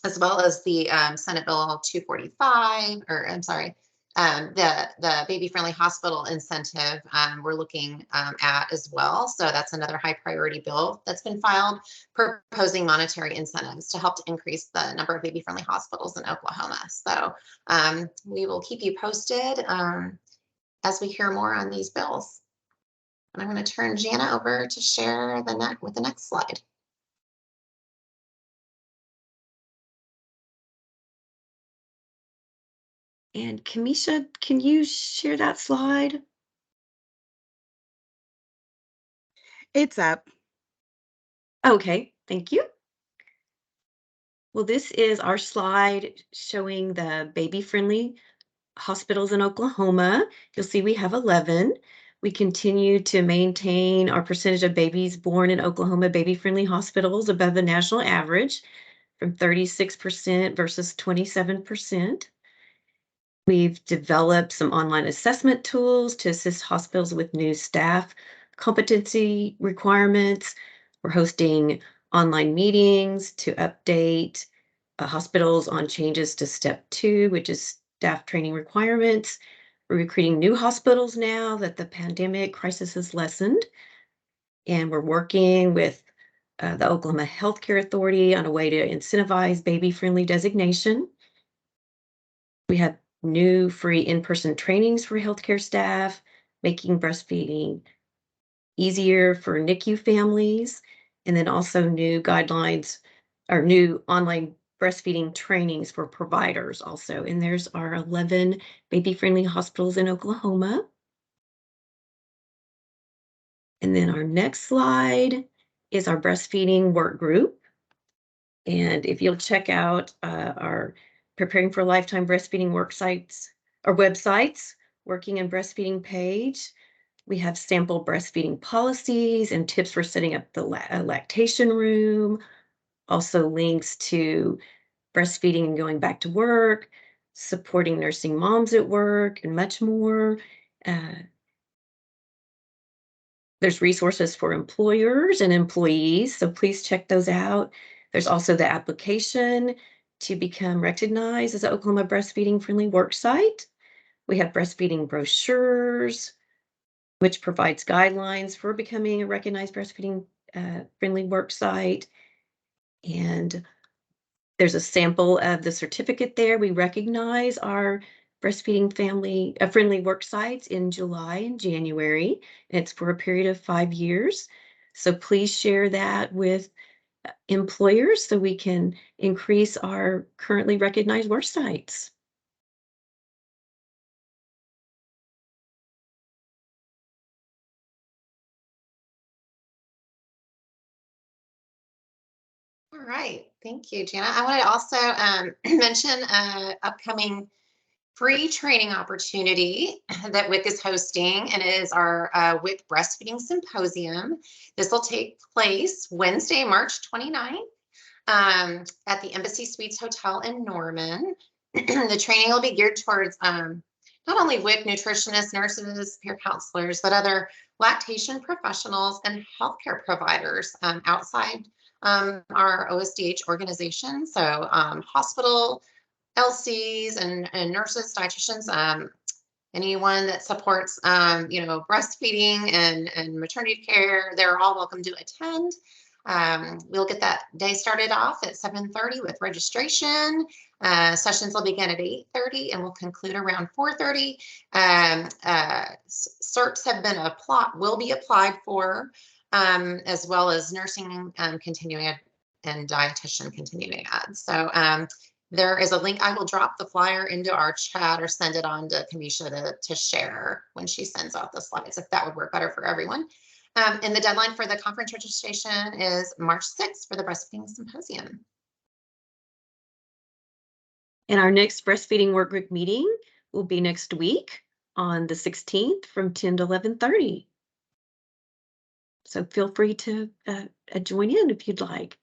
as well as the Senate Bill 245, or I'm sorry, the baby friendly hospital incentive we're looking at as well. So that's another high priority bill that's been filed, proposing monetary incentives to help to increase the number of baby friendly hospitals in Oklahoma. So we will keep you posted as we hear more on these bills. And I'm going to turn Jana over to share with the next slide. And Kamisha, can you share that slide? It's up. Okay, thank you. Well, this is our slide showing the baby-friendly hospitals in Oklahoma. You'll see we have 11. We continue to maintain our percentage of babies born in Oklahoma baby-friendly hospitals above the national average from 36% versus 27%. We've developed some online assessment tools to assist hospitals with new staff competency requirements. We're hosting online meetings to update hospitals on changes to step 2, which is staff training requirements. We're recruiting new hospitals now that the pandemic crisis has lessened. And we're working with the Oklahoma Healthcare Authority on a way to incentivize baby-friendly designation. We have new free in-person trainings for healthcare staff, making breastfeeding easier for NICU families, and then also new guidelines or new online breastfeeding trainings for providers also. And there's our 11 baby-friendly hospitals in Oklahoma. And then our next slide is our breastfeeding work group. And if you'll check out our Preparing for a Lifetime breastfeeding work sites or websites, Working and Breastfeeding page, we have sample breastfeeding policies and tips for setting up the lactation room, also links to breastfeeding and going back to work, supporting nursing moms at work, and much more. There's resources for employers and employees, so please check those out. There's also the application to become recognized as an Oklahoma breastfeeding friendly work site. We have breastfeeding brochures, which provides guidelines for becoming a recognized breastfeeding friendly work site. And there's a sample of the certificate there. We recognize our breastfeeding family friendly work sites in July and January. It's for a period of 5 years. So please share that with employers so we can increase our currently recognized work sites. All right, thank you, Jana. I want to also mention an upcoming free training opportunity that WIC is hosting, and it is our WIC Breastfeeding Symposium. This will take place Wednesday, March 29th at the Embassy Suites Hotel in Norman. The training will be geared towards not only WIC nutritionists, nurses, peer counselors, but other lactation professionals and healthcare providers outside our OSDH organization. So hospital, LCs and nurses, dietitians, anyone that supports, breastfeeding and maternity care, they're all welcome to attend. We'll get that day started off at 7:30 with registration. Sessions will begin at 8:30 and will conclude around 4:30. Certs will be applied for, as well as nursing continuing ed and dietitian continuing ed. So there is a link. I will drop the flyer into our chat or send it on to Kamisha to share when she sends out the slides, if that would work better for everyone. And the deadline for the conference registration is March 6th for the Breastfeeding Symposium. And our next breastfeeding work group meeting will be next week on the 16th from 10 to 11:30. So feel free to join in if you'd like.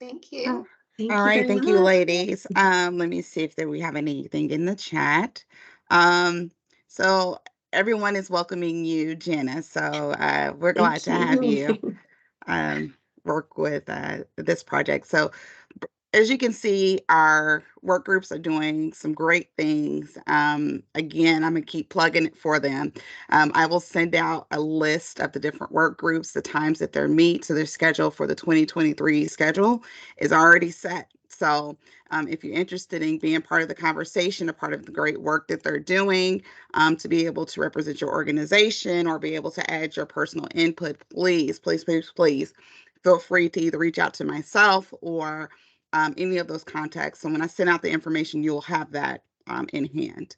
Thank you. Thank All you right, very thank you, much. ladies. Let me see if we have anything in the chat. So everyone is welcoming you, Jana. So we're glad to have you work with this project. So as you can see, our work groups are doing some great things. Again, I'm going to keep plugging it for them. I will send out a list of the different work groups, the times that they're meet. So their schedule for the 2023 schedule is already set. So if you're interested in being part of the conversation, a part of the great work that they're doing, to be able to represent your organization or be able to add your personal input, please, please, please, please feel free to either reach out to myself or any of those contacts. So when I send out the information, you'll have that in hand.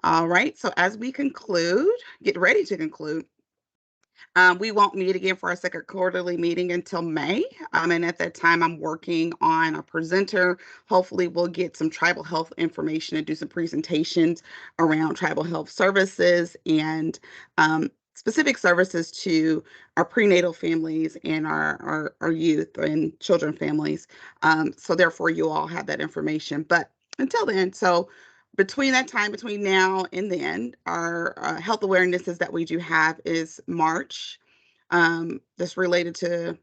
All right. So as we get ready to conclude, we won't meet again for our second quarterly meeting until May. And at that time, I'm working on a presenter. Hopefully, we'll get some tribal health information and do some presentations around tribal health services and specific services to our prenatal families and our youth and children families. So therefore, you all have that information. But until then, so between that time, between now and then, our health awarenesses that we do have is March. That's related to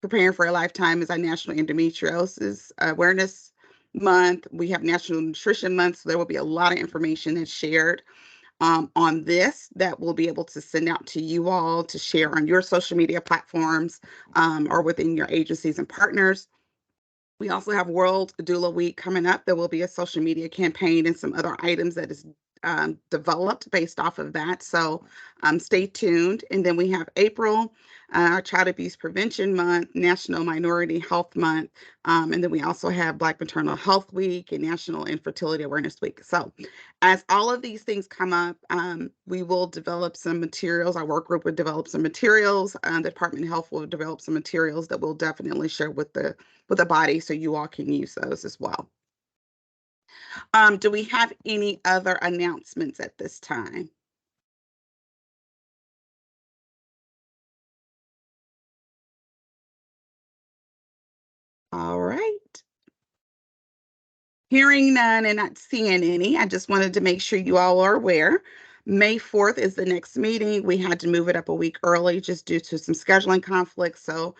preparing for a lifetime is our National Endometriosis Awareness Month. We have National Nutrition Month, so there will be a lot of information that's shared on this that we'll be able to send out to you all to share on your social media platforms or within your agencies and partners. We also have World Doula Week coming up. There will be a social media campaign and some other items that is developed based off of that. So stay tuned. And then we have April, our Child Abuse Prevention Month, National Minority Health Month. And then we also have Black Maternal Health Week and National Infertility Awareness Week. So as all of these things come up, we will develop some materials. Our work group will develop some materials. The Department of Health will develop some materials that we'll definitely share with the body so you all can use those as well. Do we have any other announcements at this time? All right. Hearing none and not seeing any, I just wanted to make sure you all are aware. May 4th is the next meeting. We had to move it up a week early just due to some scheduling conflicts. So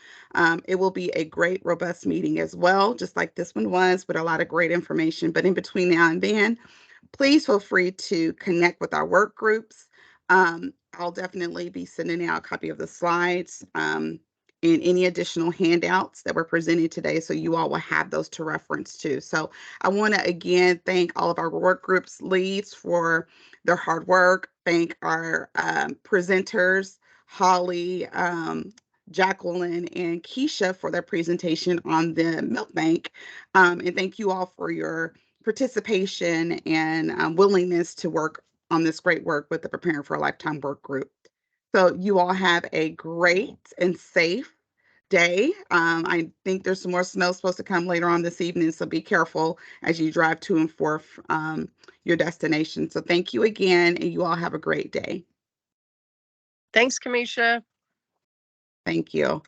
it will be a great, robust meeting as well, just like this one was, with a lot of great information. But in between now and then, please feel free to connect with our work groups. I'll definitely be sending out a copy of the slides. And and any additional handouts that were presented today. So you all will have those to reference too. So I want to again thank all of our work groups leads for their hard work. Thank our presenters, Holly, Jacqueline, and Keisha for their presentation on the milk bank. And thank you all for your participation and willingness to work on this great work with the Preparing for a Lifetime work group. So you all have a great and safe day. I think there's some more snow supposed to come later on this evening, so be careful as you drive to and forth your destination. So thank you again, and you all have a great day. Thanks, Kamisha. Thank you.